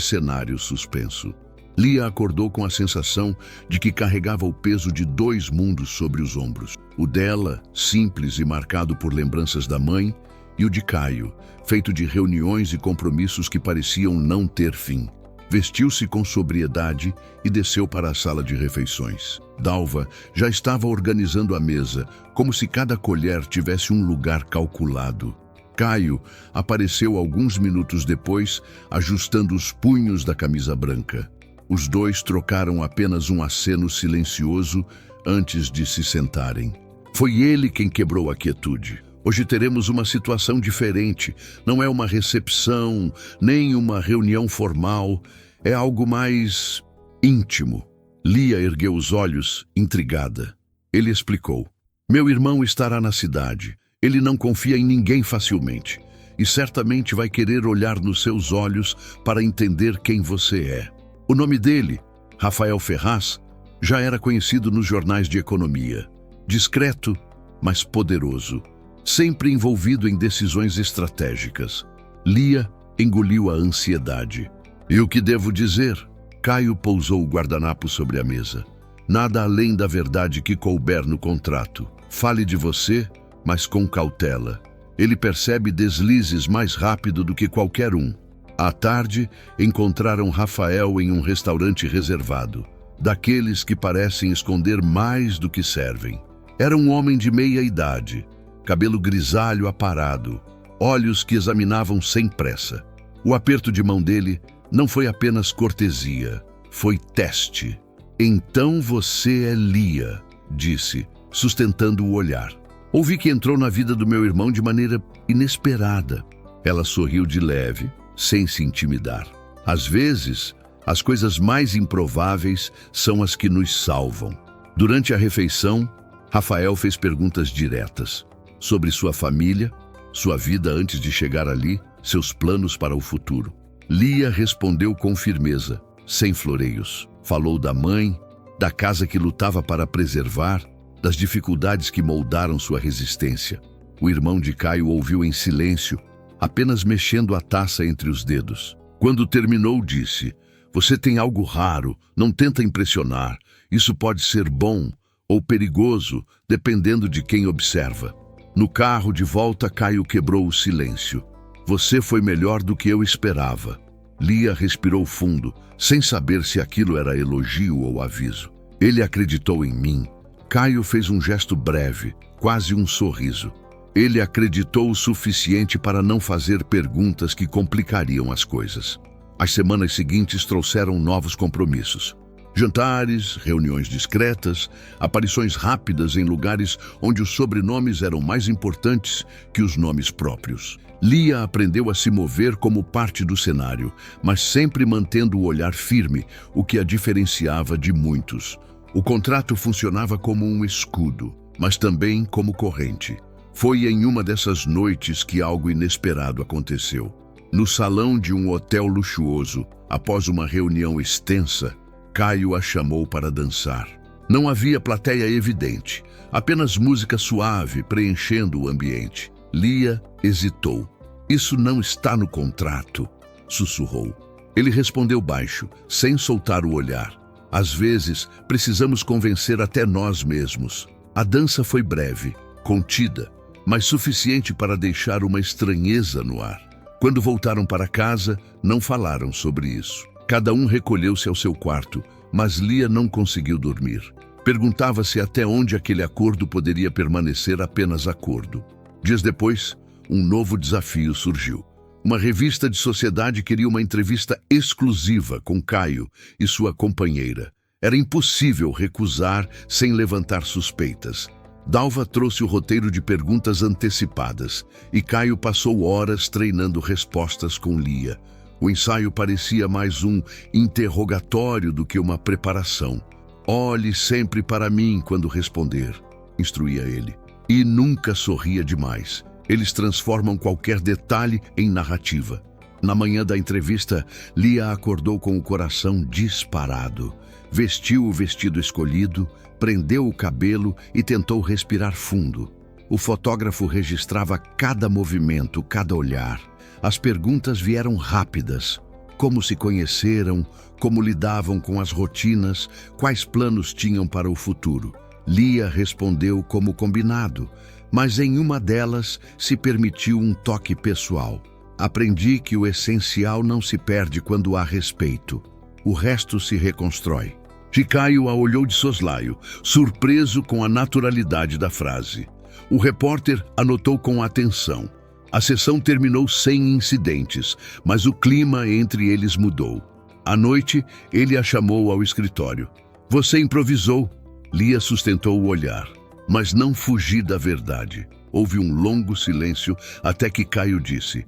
cenário suspenso. Lia acordou com a sensação de que carregava o peso de 2 mundos sobre os ombros. O dela, simples e marcado por lembranças da mãe, e o de Caio, feito de reuniões e compromissos que pareciam não ter fim. Vestiu-se com sobriedade e desceu para a sala de refeições. Dalva já estava organizando a mesa, como se cada colher tivesse um lugar calculado. Caio apareceu alguns minutos depois, ajustando os punhos da camisa branca. Os dois trocaram apenas um aceno silencioso antes de se sentarem. Foi ele quem quebrou a quietude. Hoje teremos uma situação diferente. Não é uma recepção, nem uma reunião formal. É algo mais íntimo. Lia ergueu os olhos, intrigada. Ele explicou. Meu irmão estará na cidade. Ele não confia em ninguém facilmente e certamente vai querer olhar nos seus olhos para entender quem você é. O nome dele, Rafael Ferraz, já era conhecido nos jornais de economia. Discreto, mas poderoso, sempre envolvido em decisões estratégicas. Lia engoliu a ansiedade. E o que devo dizer? Caio pousou o guardanapo sobre a mesa. Nada além da verdade que couber no contrato. Fale de você, mas com cautela. Ele percebe deslizes mais rápido do que qualquer um. À tarde, encontraram Rafael em um restaurante reservado, daqueles que parecem esconder mais do que servem. Era um homem de meia idade, cabelo grisalho aparado, olhos que examinavam sem pressa. O aperto de mão dele não foi apenas cortesia, foi teste. Então você é Lia, disse, sustentando o olhar. Ouvi que entrou na vida do meu irmão de maneira inesperada. Ela sorriu de leve, sem se intimidar. Às vezes, as coisas mais improváveis são as que nos salvam. Durante a refeição, Rafael fez perguntas diretas sobre sua família, sua vida antes de chegar ali, seus planos para o futuro. Lia respondeu com firmeza, sem floreios. Falou da mãe, da casa que lutava para preservar, das dificuldades que moldaram sua resistência. O irmão de Caio ouviu em silêncio, apenas mexendo a taça entre os dedos. Quando terminou, disse: "Você tem algo raro, não tenta impressionar. Isso pode ser bom ou perigoso, dependendo de quem observa." No carro de volta, Caio quebrou o silêncio. "Você foi melhor do que eu esperava." Lia respirou fundo, sem saber se aquilo era elogio ou aviso. "Ele acreditou em mim." Caio fez um gesto breve, quase um sorriso. Ele acreditou o suficiente para não fazer perguntas que complicariam as coisas. As semanas seguintes trouxeram novos compromissos. Jantares, reuniões discretas, aparições rápidas em lugares onde os sobrenomes eram mais importantes que os nomes próprios. Lia aprendeu a se mover como parte do cenário, mas sempre mantendo o olhar firme, o que a diferenciava de muitos. O contrato funcionava como um escudo, mas também como corrente. Foi em uma dessas noites que algo inesperado aconteceu. No salão de um hotel luxuoso, após uma reunião extensa, Caio a chamou para dançar. Não havia plateia evidente, apenas música suave preenchendo o ambiente. Lia hesitou. "Isso não está no contrato", sussurrou. Ele respondeu baixo, sem soltar o olhar. "Às vezes, precisamos convencer até nós mesmos." A dança foi breve, contida, mas suficiente para deixar uma estranheza no ar. Quando voltaram para casa, não falaram sobre isso. Cada um recolheu-se ao seu quarto, mas Lia não conseguiu dormir. Perguntava-se até onde aquele acordo poderia permanecer apenas acordo. Dias depois, um novo desafio surgiu. Uma revista de sociedade queria uma entrevista exclusiva com Caio e sua companheira. Era impossível recusar sem levantar suspeitas. Dalva trouxe o roteiro de perguntas antecipadas e Caio passou horas treinando respostas com Lia. O ensaio parecia mais um interrogatório do que uma preparação. "Olhe sempre para mim quando responder", instruía ele. "E nunca sorria demais. Eles transformam qualquer detalhe em narrativa." Na manhã da entrevista, Lia acordou com o coração disparado. Vestiu o vestido escolhido, prendeu o cabelo e tentou respirar fundo. O fotógrafo registrava cada movimento, cada olhar. As perguntas vieram rápidas. Como se conheceram, como lidavam com as rotinas, quais planos tinham para o futuro. Lia respondeu como combinado, mas em uma delas se permitiu um toque pessoal. "Aprendi que o essencial não se perde quando há respeito. O resto se reconstrói." Caio a olhou de soslaio, surpreso com a naturalidade da frase. O repórter anotou com atenção. A sessão terminou sem incidentes, mas o clima entre eles mudou. À noite, ele a chamou ao escritório. "Você improvisou." Lia sustentou o olhar, mas não fugi da verdade. Houve um longo silêncio até que Caio disse: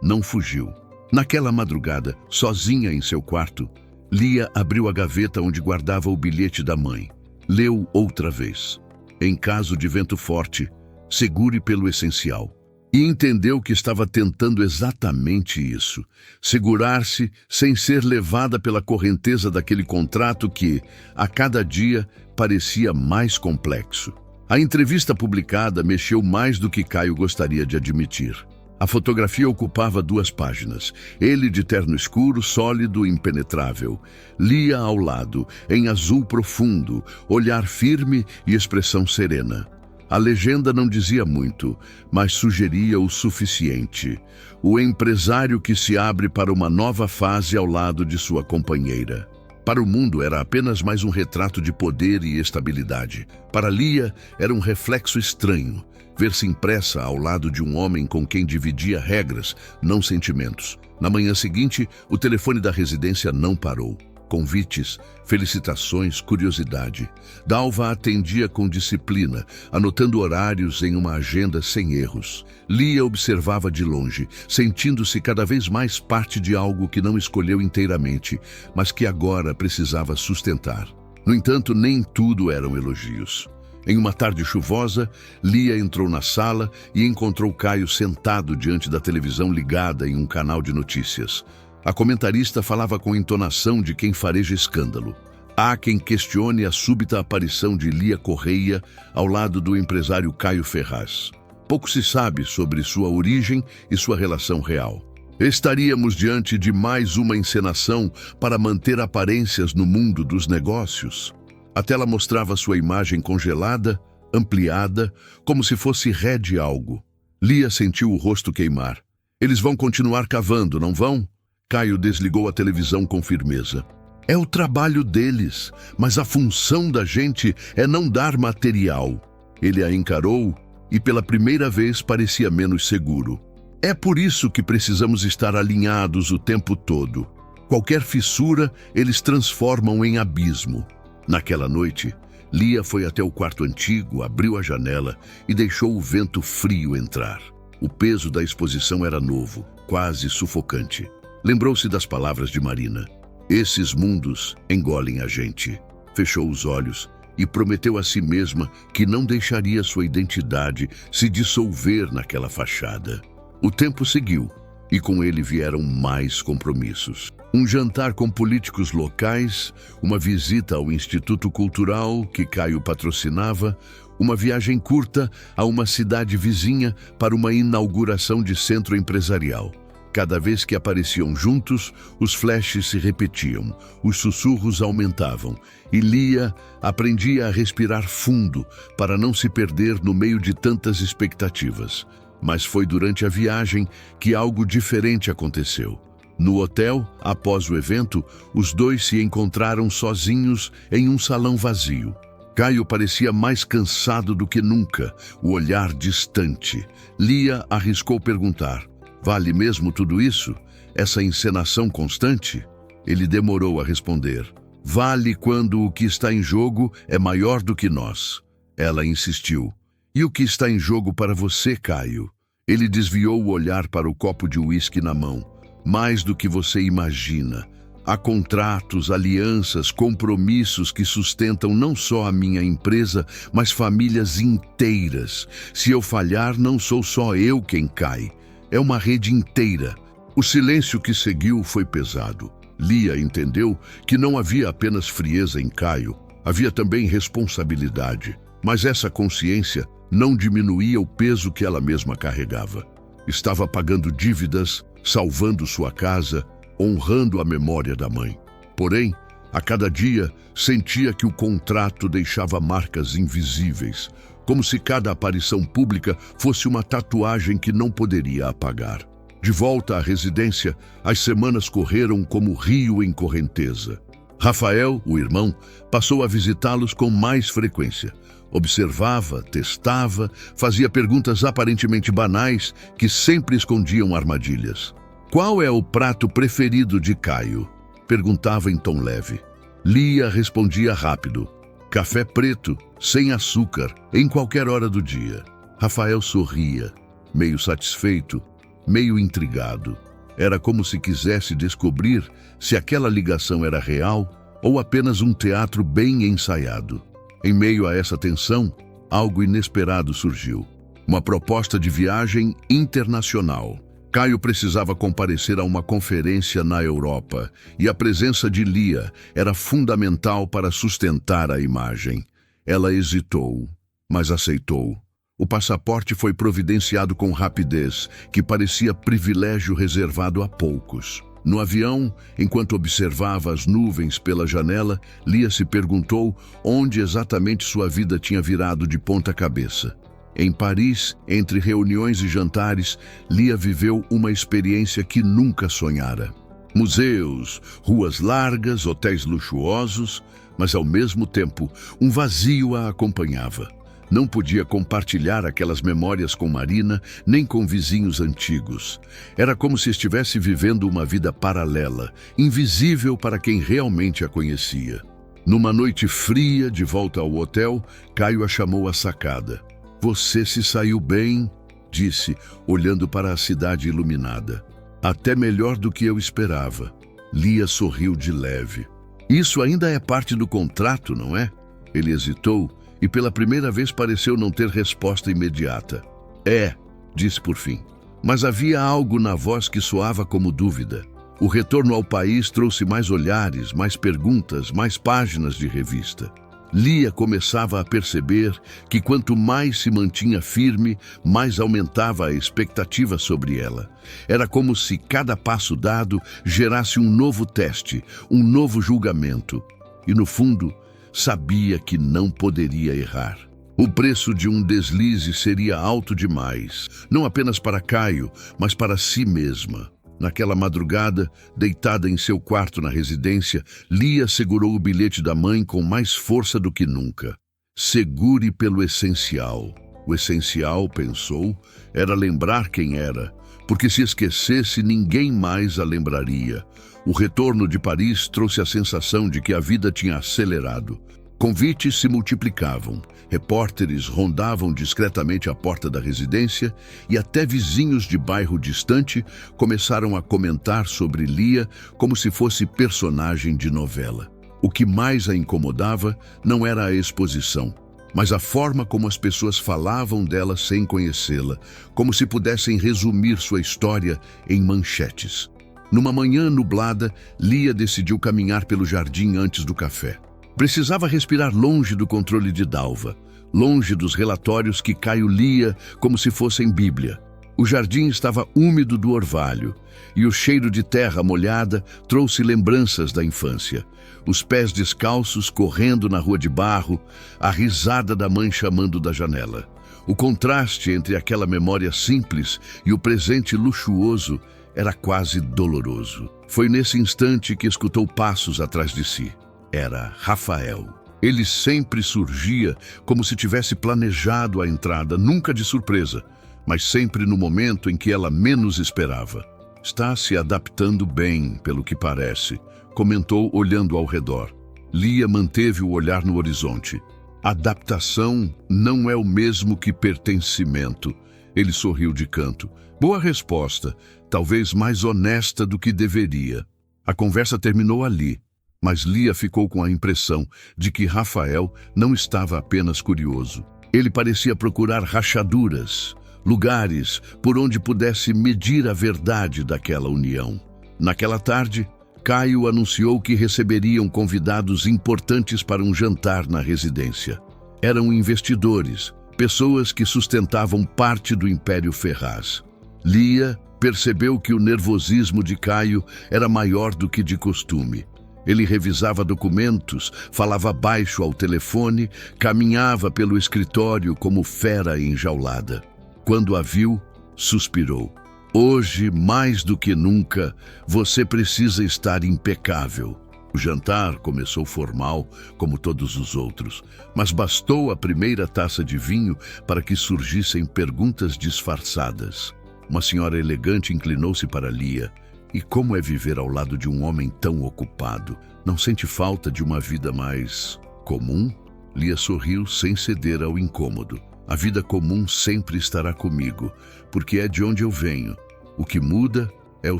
Não fugiu." Naquela madrugada, sozinha em seu quarto, Lia abriu a gaveta onde guardava o bilhete da mãe. Leu outra vez. Em caso de vento forte, segure pelo essencial. E entendeu que estava tentando exatamente isso: segurar-se sem ser levada pela correnteza daquele contrato que, a cada dia, parecia mais complexo. A entrevista publicada mexeu mais do que Caio gostaria de admitir. A fotografia ocupava 2 páginas. Ele de terno escuro, sólido, impenetrável. Lia ao lado, em azul profundo, olhar firme e expressão serena. A legenda não dizia muito, mas sugeria o suficiente. O empresário que se abre para uma nova fase ao lado de sua companheira. Para o mundo era apenas mais um retrato de poder e estabilidade. Para Lia era um reflexo estranho, ver-se impressa ao lado de um homem com quem dividia regras, não sentimentos. Na manhã seguinte, o telefone da residência não parou. Convites, felicitações, curiosidade. Dalva atendia com disciplina, anotando horários em uma agenda sem erros. Lia observava de longe, sentindo-se cada vez mais parte de algo que não escolheu inteiramente, mas que agora precisava sustentar. No entanto, nem tudo eram elogios. Em uma tarde chuvosa, Lia entrou na sala e encontrou Caio sentado diante da televisão ligada em um canal de notícias. A comentarista falava com entonação de quem fareja escândalo. Há quem questione a súbita aparição de Lia Correia ao lado do empresário Caio Ferraz. Pouco se sabe sobre sua origem e sua relação real. Estaríamos diante de mais uma encenação para manter aparências no mundo dos negócios? A tela mostrava sua imagem congelada, ampliada, como se fosse ré de algo. Lia sentiu o rosto queimar. Eles vão continuar cavando, não vão? Caio desligou a televisão com firmeza. É o trabalho deles, mas a função da gente é não dar material. Ele a encarou e pela primeira vez parecia menos seguro. É por isso que precisamos estar alinhados o tempo todo. Qualquer fissura, eles transformam em abismo. Naquela noite, Lia foi até o quarto antigo, abriu a janela e deixou o vento frio entrar. O peso da exposição era novo, quase sufocante. Lembrou-se das palavras de Marina. Esses mundos engolem a gente. Fechou os olhos e prometeu a si mesma que não deixaria sua identidade se dissolver naquela fachada. O tempo seguiu e com ele vieram mais compromissos. Um jantar com políticos locais, uma visita ao Instituto Cultural que Caio patrocinava, uma viagem curta a uma cidade vizinha para uma inauguração de centro empresarial. Cada vez que apareciam juntos, os flashes se repetiam, os sussurros aumentavam, e Lia aprendia a respirar fundo para não se perder no meio de tantas expectativas. Mas foi durante a viagem que algo diferente aconteceu. No hotel, após o evento, os dois se encontraram sozinhos em um salão vazio. Caio parecia mais cansado do que nunca, o olhar distante. Lia arriscou perguntar: vale mesmo tudo isso? Essa encenação constante? Ele demorou a responder: vale quando o que está em jogo é maior do que nós. Ela insistiu: e o que está em jogo para você, Caio? Ele desviou o olhar para o copo de uísque na mão. Mais do que você imagina. Há contratos, alianças, compromissos que sustentam não só a minha empresa, mas famílias inteiras. Se eu falhar, não sou só eu quem cai. É uma rede inteira. O silêncio que seguiu foi pesado. Lia entendeu que não havia apenas frieza em Caio, havia também responsabilidade. Mas essa consciência não diminuía o peso que ela mesma carregava. Estava pagando dívidas, salvando sua casa, honrando a memória da mãe. Porém, a cada dia, sentia que o contrato deixava marcas invisíveis, como se cada aparição pública fosse uma tatuagem que não poderia apagar. De volta à residência, as semanas correram como rio em correnteza. Rafael, o irmão, passou a visitá-los com mais frequência. Observava, testava, fazia perguntas aparentemente banais que sempre escondiam armadilhas. Qual é o prato preferido de Caio? Perguntava em tom leve. Lia respondia rápido. Café preto, sem açúcar, em qualquer hora do dia. Rafael sorria, meio satisfeito, meio intrigado. Era como se quisesse descobrir se aquela ligação era real ou apenas um teatro bem ensaiado. Em meio a essa tensão, algo inesperado surgiu. Uma proposta de viagem internacional. Caio precisava comparecer a uma conferência na Europa e a presença de Lia era fundamental para sustentar a imagem. Ela hesitou, mas aceitou. O passaporte foi providenciado com rapidez, que parecia privilégio reservado a poucos. No avião, enquanto observava as nuvens pela janela, Lia se perguntou onde exatamente sua vida tinha virado de ponta cabeça. Em Paris, entre reuniões e jantares, Lia viveu uma experiência que nunca sonhara. Museus, ruas largas, hotéis luxuosos, mas ao mesmo tempo, um vazio a acompanhava. Não podia compartilhar aquelas memórias com Marina, nem com vizinhos antigos. Era como se estivesse vivendo uma vida paralela, invisível para quem realmente a conhecia. Numa noite fria, de volta ao hotel, Caio a chamou à sacada. "Você se saiu bem", disse, olhando para a cidade iluminada. "Até melhor do que eu esperava." Lia sorriu de leve. "Isso ainda é parte do contrato, não é?" Ele hesitou e pela primeira vez pareceu não ter resposta imediata. "É", disse por fim. Mas havia algo na voz que soava como dúvida. O retorno ao país trouxe mais olhares, mais perguntas, mais páginas de revista. Lia começava a perceber que quanto mais se mantinha firme, mais aumentava a expectativa sobre ela. Era como se cada passo dado gerasse um novo teste, um novo julgamento. E no fundo, sabia que não poderia errar. O preço de um deslize seria alto demais, não apenas para Caio, mas para si mesma. Naquela madrugada, deitada em seu quarto na residência, Lia segurou o bilhete da mãe com mais força do que nunca. Segure pelo essencial. O essencial, pensou, era lembrar quem era, porque se esquecesse, ninguém mais a lembraria. O retorno de Paris trouxe a sensação de que a vida tinha acelerado. Convites se multiplicavam, repórteres rondavam discretamente a porta da residência e até vizinhos de bairro distante começaram a comentar sobre Lia como se fosse personagem de novela. O que mais a incomodava não era a exposição, mas a forma como as pessoas falavam dela sem conhecê-la, como se pudessem resumir sua história em manchetes. Numa manhã nublada, Lia decidiu caminhar pelo jardim antes do café. Precisava respirar longe do controle de Dalva, longe dos relatórios que Caio lia como se fossem Bíblia. O jardim estava úmido do orvalho, e o cheiro de terra molhada trouxe lembranças da infância. Os pés descalços correndo na rua de barro, a risada da mãe chamando da janela. O contraste entre aquela memória simples e o presente luxuoso era quase doloroso. Foi nesse instante que escutou passos atrás de si. Era Rafael. Ele sempre surgia como se tivesse planejado a entrada, nunca de surpresa, mas sempre no momento em que ela menos esperava. "Está se adaptando bem, pelo que parece", comentou olhando ao redor. Lia manteve o olhar no horizonte. "Adaptação não é o mesmo que pertencimento." Ele sorriu de canto. "Boa resposta, talvez mais honesta do que deveria." A conversa terminou ali, mas Lia ficou com a impressão de que Rafael não estava apenas curioso. Ele parecia procurar rachaduras, lugares por onde pudesse medir a verdade daquela união. Naquela tarde, Caio anunciou que receberiam convidados importantes para um jantar na residência. Eram investidores, pessoas que sustentavam parte do Império Ferraz. Lia percebeu que o nervosismo de Caio era maior do que de costume. Ele revisava documentos, falava baixo ao telefone, caminhava pelo escritório como fera enjaulada. Quando a viu, suspirou. "Hoje, mais do que nunca, você precisa estar impecável." O jantar começou formal, como todos os outros, mas bastou a primeira taça de vinho para que surgissem perguntas disfarçadas. Uma senhora elegante inclinou-se para Lia. "E como é viver ao lado de um homem tão ocupado? Não sente falta de uma vida mais comum?" Lia sorriu sem ceder ao incômodo. "A vida comum sempre estará comigo, porque é de onde eu venho. O que muda é o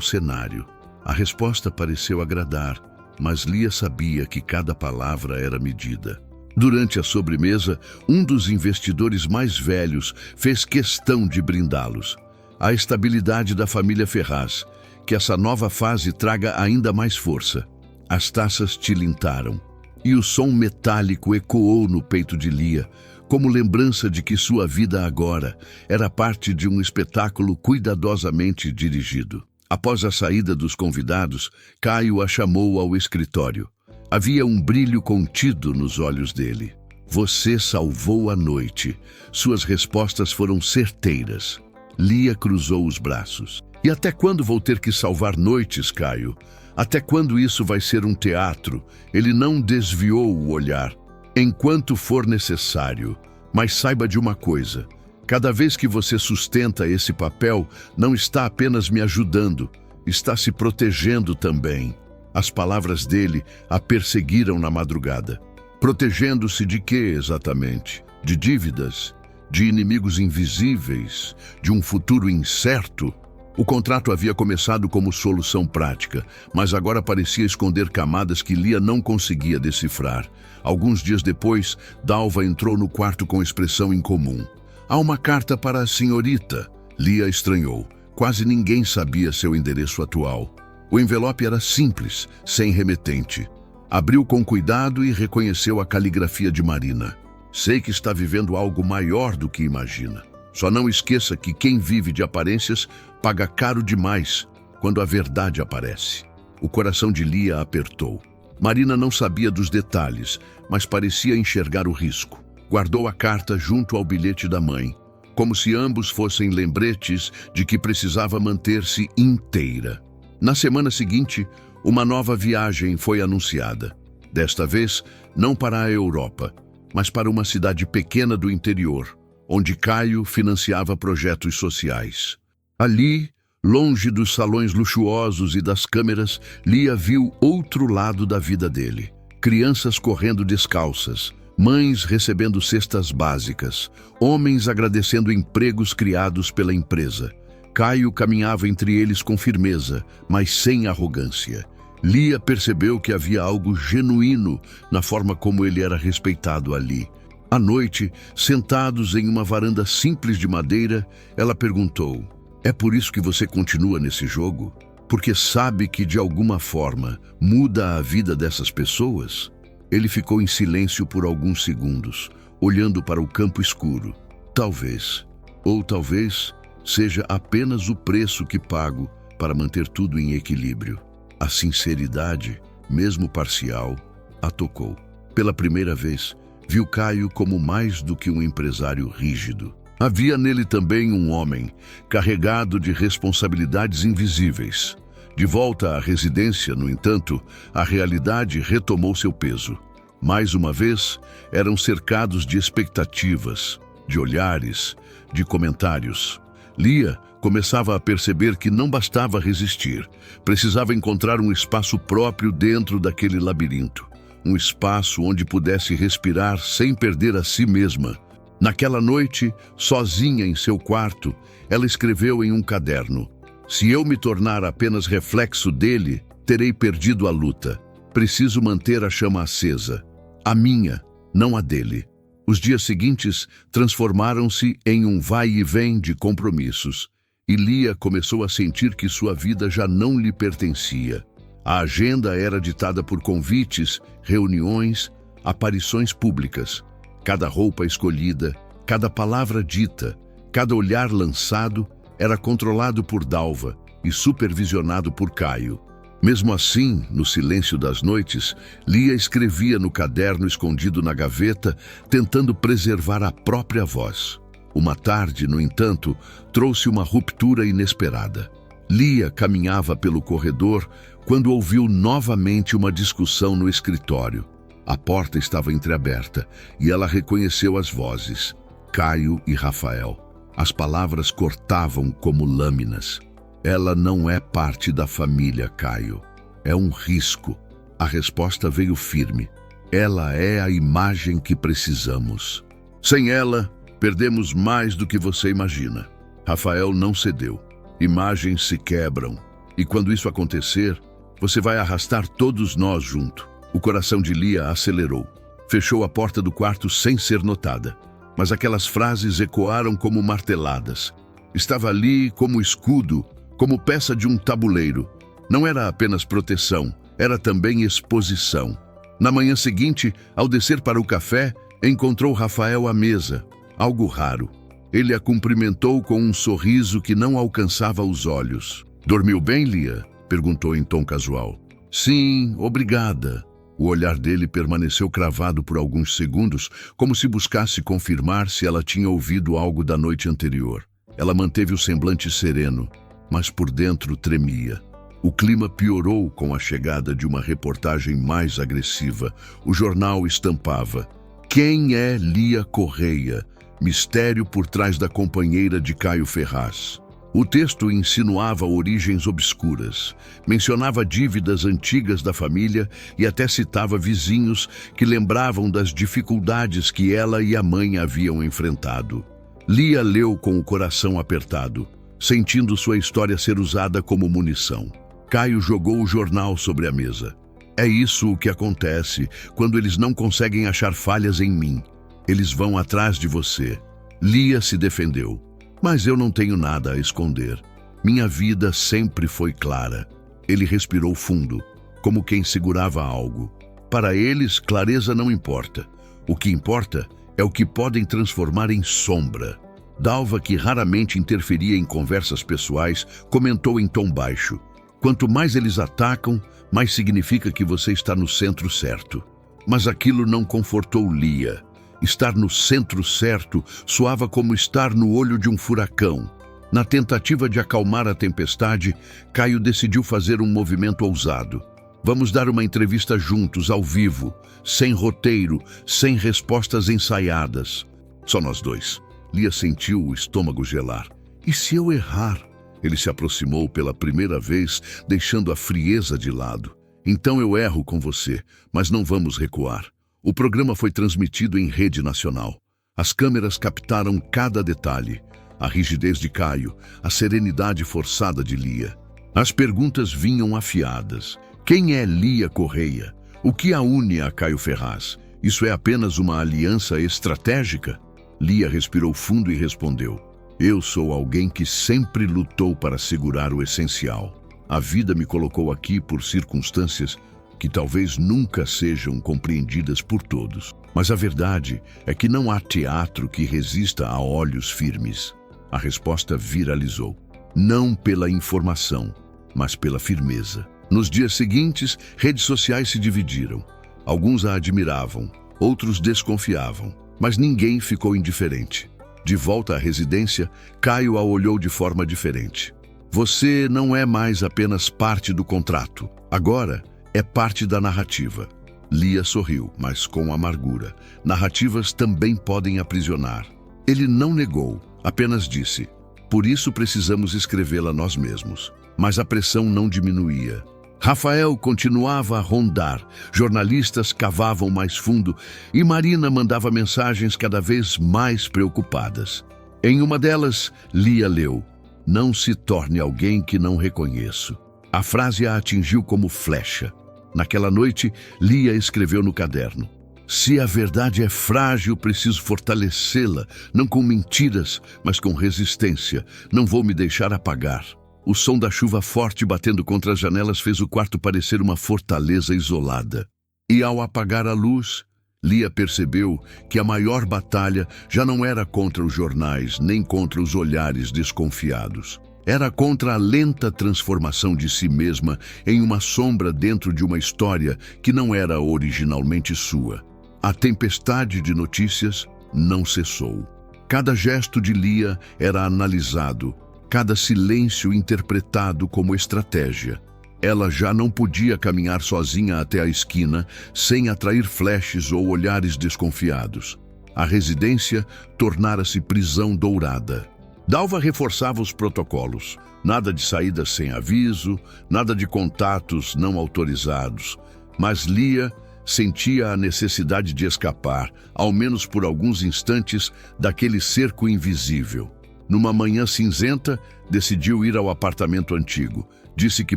cenário." A resposta pareceu agradar, mas Lia sabia que cada palavra era medida. Durante a sobremesa, um dos investidores mais velhos fez questão de brindá-los. A estabilidade da família Ferraz, que essa nova fase traga ainda mais força. As taças tilintaram, e o som metálico ecoou no peito de Lia, como lembrança de que sua vida agora era parte de um espetáculo cuidadosamente dirigido. Após a saída dos convidados, Caio a chamou ao escritório. Havia um brilho contido nos olhos dele. Você salvou a noite. Suas respostas foram certeiras. Lia cruzou os braços. E até quando vou ter que salvar noites, Caio? Até quando isso vai ser um teatro? Ele não desviou o olhar. Enquanto for necessário. Mas saiba de uma coisa. Cada vez que você sustenta esse papel, não está apenas me ajudando, está se protegendo também. As palavras dele a perseguiram na madrugada. Protegendo-se de quê exatamente? De dívidas? De inimigos invisíveis? De um futuro incerto? O contrato havia começado como solução prática, mas agora parecia esconder camadas que Lia não conseguia decifrar. Alguns dias depois, Dalva entrou no quarto com expressão incomum. Há uma carta para a senhorita. Lia estranhou. Quase ninguém sabia seu endereço atual. O envelope era simples, sem remetente. Abriu com cuidado e reconheceu a caligrafia de Marina. Sei que está vivendo algo maior do que imagina. Só não esqueça que quem vive de aparências paga caro demais quando a verdade aparece. O coração de Lia apertou. Marina não sabia dos detalhes, mas parecia enxergar o risco. Guardou a carta junto ao bilhete da mãe, como se ambos fossem lembretes de que precisava manter-se inteira. Na semana seguinte, uma nova viagem foi anunciada. Desta vez, não para a Europa, mas para uma cidade pequena do interior, onde Caio financiava projetos sociais. Ali, longe dos salões luxuosos e das câmeras, Lia viu outro lado da vida dele. Crianças correndo descalças, mães recebendo cestas básicas, homens agradecendo empregos criados pela empresa. Caio caminhava entre eles com firmeza, mas sem arrogância. Lia percebeu que havia algo genuíno na forma como ele era respeitado ali. À noite, sentados em uma varanda simples de madeira, ela perguntou: "É por isso que você continua nesse jogo? Porque sabe que de alguma forma muda a vida dessas pessoas?" Ele ficou em silêncio por alguns segundos, olhando para o campo escuro. Talvez, ou talvez, seja apenas o preço que pago para manter tudo em equilíbrio. A sinceridade, mesmo parcial, a tocou. Pela primeira vez, viu Caio como mais do que um empresário rígido. Havia nele também um homem, carregado de responsabilidades invisíveis. De volta à residência, no entanto, a realidade retomou seu peso. Mais uma vez, eram cercados de expectativas, de olhares, de comentários. Lia começava a perceber que não bastava resistir. Precisava encontrar um espaço próprio dentro daquele labirinto. Um espaço onde pudesse respirar sem perder a si mesma. Naquela noite, sozinha em seu quarto, ela escreveu em um caderno: "Se eu me tornar apenas reflexo dele, terei perdido a luta. Preciso manter a chama acesa. A minha, não a dele." Os dias seguintes transformaram-se em um vai e vem de compromissos, e Lia começou a sentir que sua vida já não lhe pertencia. A agenda era ditada por convites, reuniões, aparições públicas. Cada roupa escolhida, cada palavra dita, cada olhar lançado era controlado por Dalva e supervisionado por Caio. Mesmo assim, no silêncio das noites, Lia escrevia no caderno escondido na gaveta, tentando preservar a própria voz. Uma tarde, no entanto, trouxe uma ruptura inesperada. Lia caminhava pelo corredor quando ouviu novamente uma discussão no escritório. A porta estava entreaberta e ela reconheceu as vozes: Caio e Rafael. As palavras cortavam como lâminas. "Ela não é parte da família, Caio. É um risco." A resposta veio firme: "Ela é a imagem que precisamos. Sem ela, perdemos mais do que você imagina." Rafael não cedeu. Imagens se quebram. E quando isso acontecer, você vai arrastar todos nós junto. O coração de Lia acelerou. Fechou a porta do quarto sem ser notada. Mas aquelas frases ecoaram como marteladas. Estava ali como escudo, como peça de um tabuleiro. Não era apenas proteção, era também exposição. Na manhã seguinte, ao descer para o café, encontrou Rafael à mesa. Algo raro. Ele a cumprimentou com um sorriso que não alcançava os olhos. "Dormiu bem, Lia?" perguntou em tom casual. "Sim, obrigada." O olhar dele permaneceu cravado por alguns segundos, como se buscasse confirmar se ela tinha ouvido algo da noite anterior. Ela manteve o semblante sereno, mas por dentro tremia. O clima piorou com a chegada de uma reportagem mais agressiva. O jornal estampava: "Quem é Lia Correia? Mistério por trás da companheira de Caio Ferraz." O texto insinuava origens obscuras, mencionava dívidas antigas da família e até citava vizinhos que lembravam das dificuldades que ela e a mãe haviam enfrentado. Lia leu com o coração apertado, sentindo sua história ser usada como munição. Caio jogou o jornal sobre a mesa. "É isso o que acontece quando eles não conseguem achar falhas em mim. Eles vão atrás de você." Lia se defendeu. "Mas eu não tenho nada a esconder. Minha vida sempre foi clara." Ele respirou fundo, como quem segurava algo. Para eles, clareza não importa. O que importa é o que podem transformar em sombra. Dalva, que raramente interferia em conversas pessoais, comentou em tom baixo: "Quanto mais eles atacam, mais significa que você está no centro certo." Mas aquilo não confortou Lia. Estar no centro certo soava como estar no olho de um furacão. Na tentativa de acalmar a tempestade, Caio decidiu fazer um movimento ousado. "Vamos dar uma entrevista juntos, ao vivo, sem roteiro, sem respostas ensaiadas. Só nós dois." Lia sentiu o estômago gelar. "E se eu errar?" Ele se aproximou pela primeira vez, deixando a frieza de lado. "Então eu erro com você, mas não vamos recuar." O programa foi transmitido em rede nacional. As câmeras captaram cada detalhe: a rigidez de Caio, a serenidade forçada de Lia. As perguntas vinham afiadas. Quem é Lia Correia? O que a une a Caio Ferraz? Isso é apenas uma aliança estratégica? Lia respirou fundo e respondeu: "Eu sou alguém que sempre lutou para segurar o essencial. A vida me colocou aqui por circunstâncias que talvez nunca sejam compreendidas por todos. Mas a verdade é que não há teatro que resista a olhos firmes." A resposta viralizou. Não pela informação, mas pela firmeza. Nos dias seguintes, redes sociais se dividiram. Alguns a admiravam, outros desconfiavam, mas ninguém ficou indiferente. De volta à residência, Caio a olhou de forma diferente. "Você não é mais apenas parte do contrato. Agora é parte da narrativa." Lia sorriu, mas com amargura. Narrativas também podem aprisionar. Ele não negou, apenas disse: "Por isso precisamos escrevê-la nós mesmos." Mas a pressão não diminuía. Rafael continuava a rondar, jornalistas cavavam mais fundo e Marina mandava mensagens cada vez mais preocupadas. Em uma delas, Lia leu: "Não se torne alguém que não reconheço." A frase a atingiu como flecha. Naquela noite, Lia escreveu no caderno: "Se a verdade é frágil, preciso fortalecê-la, não com mentiras, mas com resistência. Não vou me deixar apagar." O som da chuva forte batendo contra as janelas fez o quarto parecer uma fortaleza isolada. E ao apagar a luz, Lia percebeu que a maior batalha já não era contra os jornais, nem contra os olhares desconfiados. Era contra a lenta transformação de si mesma em uma sombra dentro de uma história que não era originalmente sua. A tempestade de notícias não cessou. Cada gesto de Lia era analisado, cada silêncio interpretado como estratégia. Ela já não podia caminhar sozinha até a esquina sem atrair flashes ou olhares desconfiados. A residência tornara-se prisão dourada. Dalva reforçava os protocolos. Nada de saídas sem aviso, nada de contatos não autorizados. Mas Lia sentia a necessidade de escapar, ao menos por alguns instantes, daquele cerco invisível. Numa manhã cinzenta, decidiu ir ao apartamento antigo. Disse que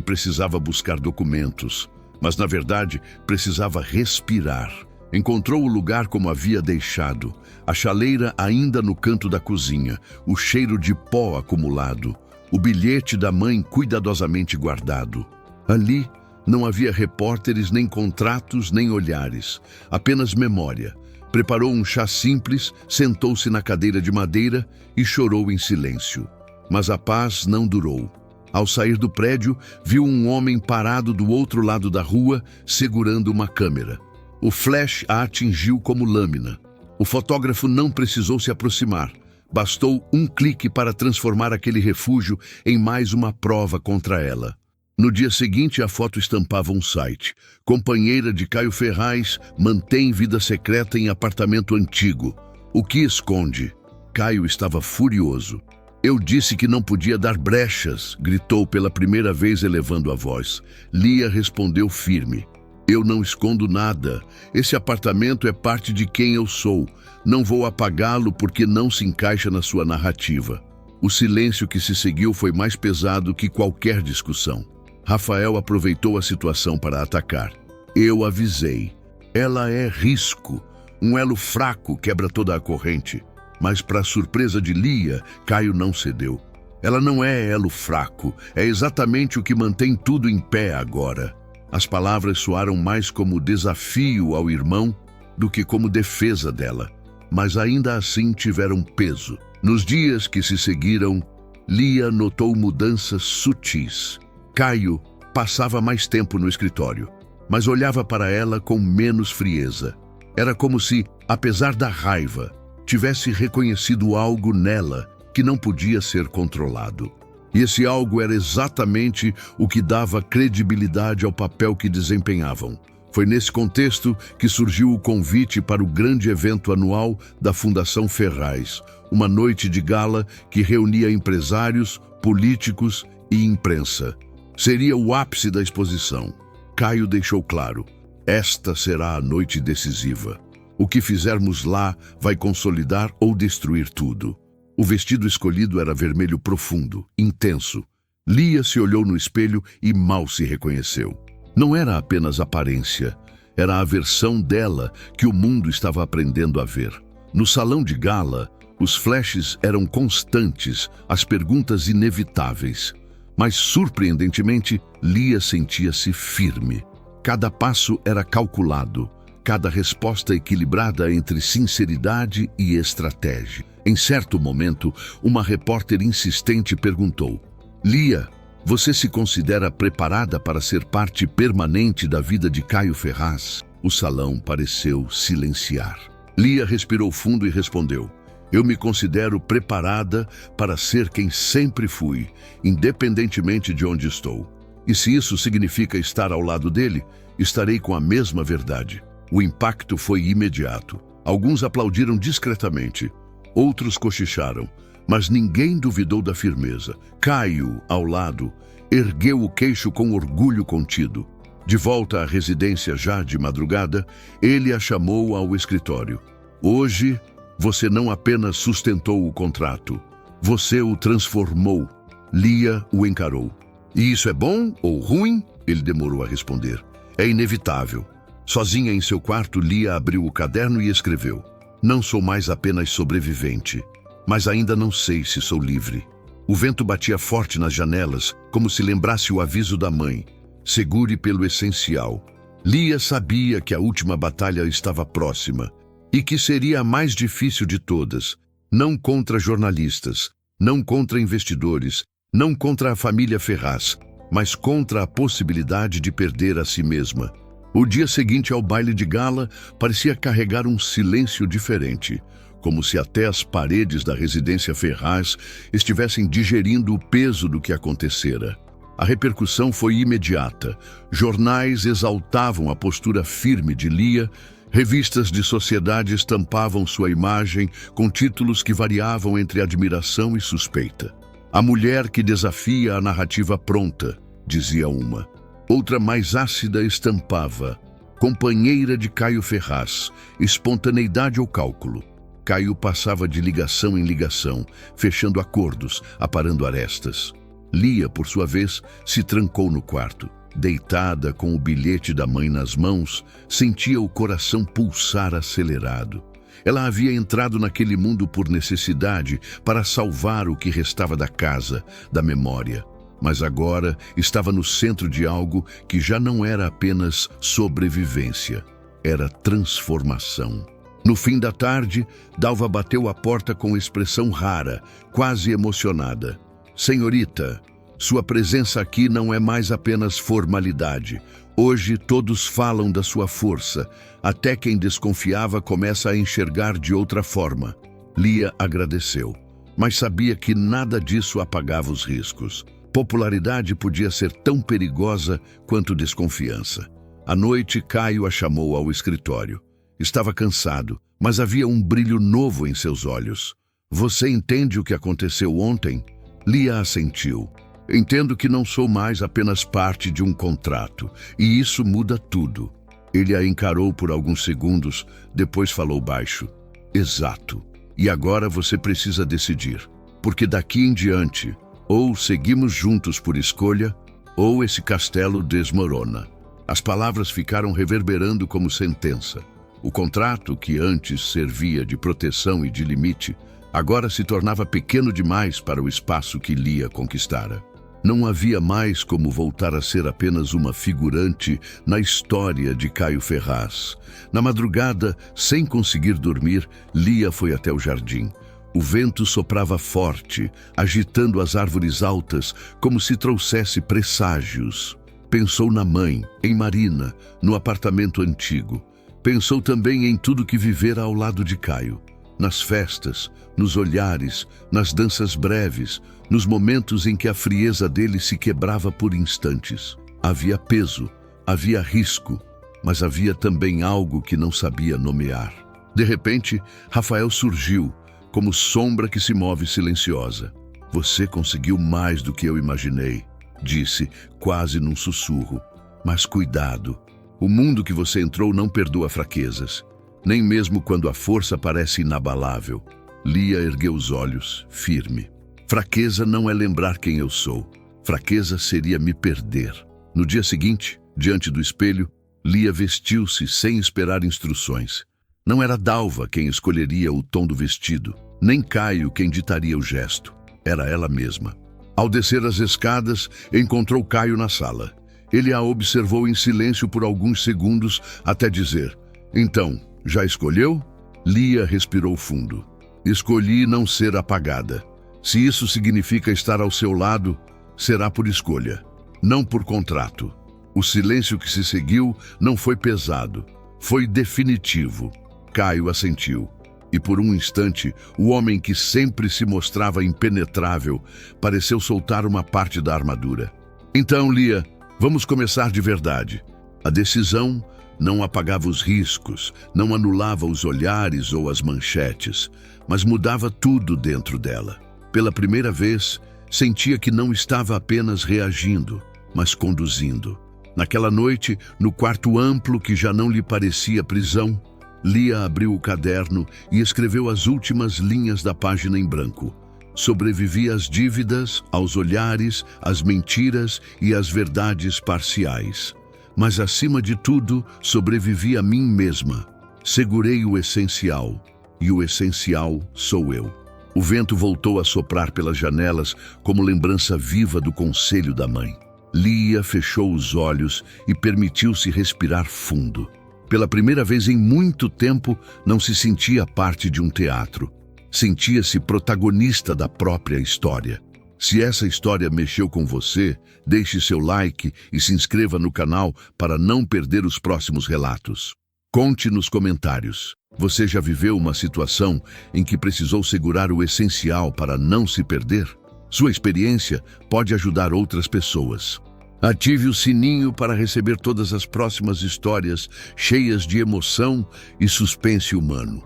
precisava buscar documentos, mas na verdade precisava respirar. Encontrou o lugar como havia deixado, a chaleira ainda no canto da cozinha, o cheiro de pó acumulado, o bilhete da mãe cuidadosamente guardado. Ali não havia repórteres, nem contratos, nem olhares, apenas memória. Preparou um chá simples, sentou-se na cadeira de madeira e chorou em silêncio. Mas a paz não durou. Ao sair do prédio, viu um homem parado do outro lado da rua, segurando uma câmera. O flash a atingiu como lâmina. O fotógrafo não precisou se aproximar. Bastou um clique para transformar aquele refúgio em mais uma prova contra ela. No dia seguinte, a foto estampava um site. Companheira de Caio Ferraz mantém vida secreta em apartamento antigo. O que esconde? Caio estava furioso. Eu disse que não podia dar brechas, gritou pela primeira vez elevando a voz. Lia respondeu firme. Eu não escondo nada. Esse apartamento é parte de quem eu sou. Não vou apagá-lo porque não se encaixa na sua narrativa. O silêncio que se seguiu foi mais pesado que qualquer discussão. Rafael aproveitou a situação para atacar. Eu avisei. Ela é risco. Um elo fraco quebra toda a corrente. Mas, para surpresa de Lia, Caio não cedeu. Ela não é elo fraco, é exatamente o que mantém tudo em pé agora. As palavras soaram mais como desafio ao irmão do que como defesa dela, mas ainda assim tiveram peso. Nos dias que se seguiram, Lia notou mudanças sutis. Caio passava mais tempo no escritório, mas olhava para ela com menos frieza. Era como se, apesar da raiva, tivesse reconhecido algo nela que não podia ser controlado. E esse algo era exatamente o que dava credibilidade ao papel que desempenhavam. Foi nesse contexto que surgiu o convite para o grande evento anual da Fundação Ferraz, uma noite de gala que reunia empresários, políticos e imprensa. Seria o ápice da exposição. Caio deixou claro: esta será a noite decisiva. O que fizermos lá vai consolidar ou destruir tudo. O vestido escolhido era vermelho profundo, intenso. Lia se olhou no espelho e mal se reconheceu. Não era apenas aparência, era a versão dela que o mundo estava aprendendo a ver. No salão de gala, os flashes eram constantes, as perguntas inevitáveis. Mas, surpreendentemente, Lia sentia-se firme. Cada passo era calculado. Cada resposta equilibrada entre sinceridade e estratégia. Em certo momento, uma repórter insistente perguntou: Lia, você se considera preparada para ser parte permanente da vida de Caio Ferraz? O salão pareceu silenciar. Lia respirou fundo e respondeu: eu me considero preparada para ser quem sempre fui, independentemente de onde estou. E se isso significa estar ao lado dele, estarei com a mesma verdade. O impacto foi imediato. Alguns aplaudiram discretamente, outros cochicharam, mas ninguém duvidou da firmeza. Caio, ao lado, ergueu o queixo com orgulho contido. De volta à residência já de madrugada, ele a chamou ao escritório. Hoje, você não apenas sustentou o contrato, você o transformou. Lia o encarou. E isso é bom ou ruim? Ele demorou a responder. É inevitável. Sozinha em seu quarto, Lia abriu o caderno e escreveu: não sou mais apenas sobrevivente, mas ainda não sei se sou livre. O vento batia forte nas janelas, como se lembrasse o aviso da mãe: segure pelo essencial. Lia sabia que a última batalha estava próxima e que seria a mais difícil de todas. Não contra jornalistas, não contra investidores, não contra a família Ferraz, mas contra a possibilidade de perder a si mesma. O dia seguinte ao baile de gala parecia carregar um silêncio diferente, como se até as paredes da residência Ferraz estivessem digerindo o peso do que acontecera. A repercussão foi imediata. Jornais exaltavam a postura firme de Lia, revistas de sociedade estampavam sua imagem com títulos que variavam entre admiração e suspeita. A mulher que desafia a narrativa pronta, dizia uma. Outra mais ácida estampava: companheira de Caio Ferraz, espontaneidade ou cálculo. Caio passava de ligação em ligação, fechando acordos, aparando arestas. Lia, por sua vez, se trancou no quarto. Deitada com o bilhete da mãe nas mãos, sentia o coração pulsar acelerado. Ela havia entrado naquele mundo por necessidade para salvar o que restava da casa, da memória. Mas agora estava no centro de algo que já não era apenas sobrevivência, era transformação. No fim da tarde, Dalva bateu à porta com expressão rara, quase emocionada. Senhorita, sua presença aqui não é mais apenas formalidade. Hoje todos falam da sua força. Até quem desconfiava começa a enxergar de outra forma. Lia agradeceu, mas sabia que nada disso apagava os riscos. Popularidade podia ser tão perigosa quanto desconfiança. À noite, Caio a chamou ao escritório. Estava cansado, mas havia um brilho novo em seus olhos. Você entende o que aconteceu ontem? Lia assentiu. Entendo que não sou mais apenas parte de um contrato, e isso muda tudo. Ele a encarou por alguns segundos, depois falou baixo. Exato. E agora você precisa decidir, porque daqui em diante, ou seguimos juntos por escolha, ou esse castelo desmorona. As palavras ficaram reverberando como sentença. O contrato, que antes servia de proteção e de limite, agora se tornava pequeno demais para o espaço que Lia conquistara. Não havia mais como voltar a ser apenas uma figurante na história de Caio Ferraz. Na madrugada, sem conseguir dormir, Lia foi até o jardim. O vento soprava forte, agitando as árvores altas, como se trouxesse presságios. Pensou na mãe, em Marina, no apartamento antigo. Pensou também em tudo que vivera ao lado de Caio. Nas festas, nos olhares, nas danças breves, nos momentos em que a frieza dele se quebrava por instantes. Havia peso, havia risco, mas havia também algo que não sabia nomear. De repente, Rafael surgiu, como sombra que se move silenciosa. Você conseguiu mais do que eu imaginei, disse, quase num sussurro. Mas cuidado, o mundo que você entrou não perdoa fraquezas, nem mesmo quando a força parece inabalável. Lia ergueu os olhos, firme. Fraqueza não é lembrar quem eu sou. Fraqueza seria me perder. No dia seguinte, diante do espelho, Lia vestiu-se sem esperar instruções. Não era Dalva quem escolheria o tom do vestido, nem Caio quem ditaria o gesto. Era ela mesma. Ao descer as escadas, encontrou Caio na sala. Ele a observou em silêncio por alguns segundos até dizer: Então, já escolheu? Lia respirou fundo. Escolhi não ser apagada. Se isso significa estar ao seu lado, será por escolha, não por contrato. O silêncio que se seguiu não foi pesado, foi definitivo. Caio assentiu. E por um instante, o homem que sempre se mostrava impenetrável pareceu soltar uma parte da armadura. Então, Lia, vamos começar de verdade. A decisão não apagava os riscos, não anulava os olhares ou as manchetes, mas mudava tudo dentro dela. Pela primeira vez, sentia que não estava apenas reagindo, mas conduzindo. Naquela noite, no quarto amplo que já não lhe parecia prisão, Lia abriu o caderno e escreveu as últimas linhas da página em branco. Sobrevivia às dívidas, aos olhares, às mentiras e às verdades parciais. Mas, acima de tudo, sobrevivi a mim mesma. Segurei o essencial, e o essencial sou eu. O vento voltou a soprar pelas janelas como lembrança viva do conselho da mãe. Lia fechou os olhos e permitiu-se respirar fundo. Pela primeira vez em muito tempo, não se sentia parte de um teatro. Sentia-se protagonista da própria história. Se essa história mexeu com você, deixe seu like e se inscreva no canal para não perder os próximos relatos. Conte nos comentários. Você já viveu uma situação em que precisou segurar o essencial para não se perder? Sua experiência pode ajudar outras pessoas. Ative o sininho para receber todas as próximas histórias cheias de emoção e suspense humano.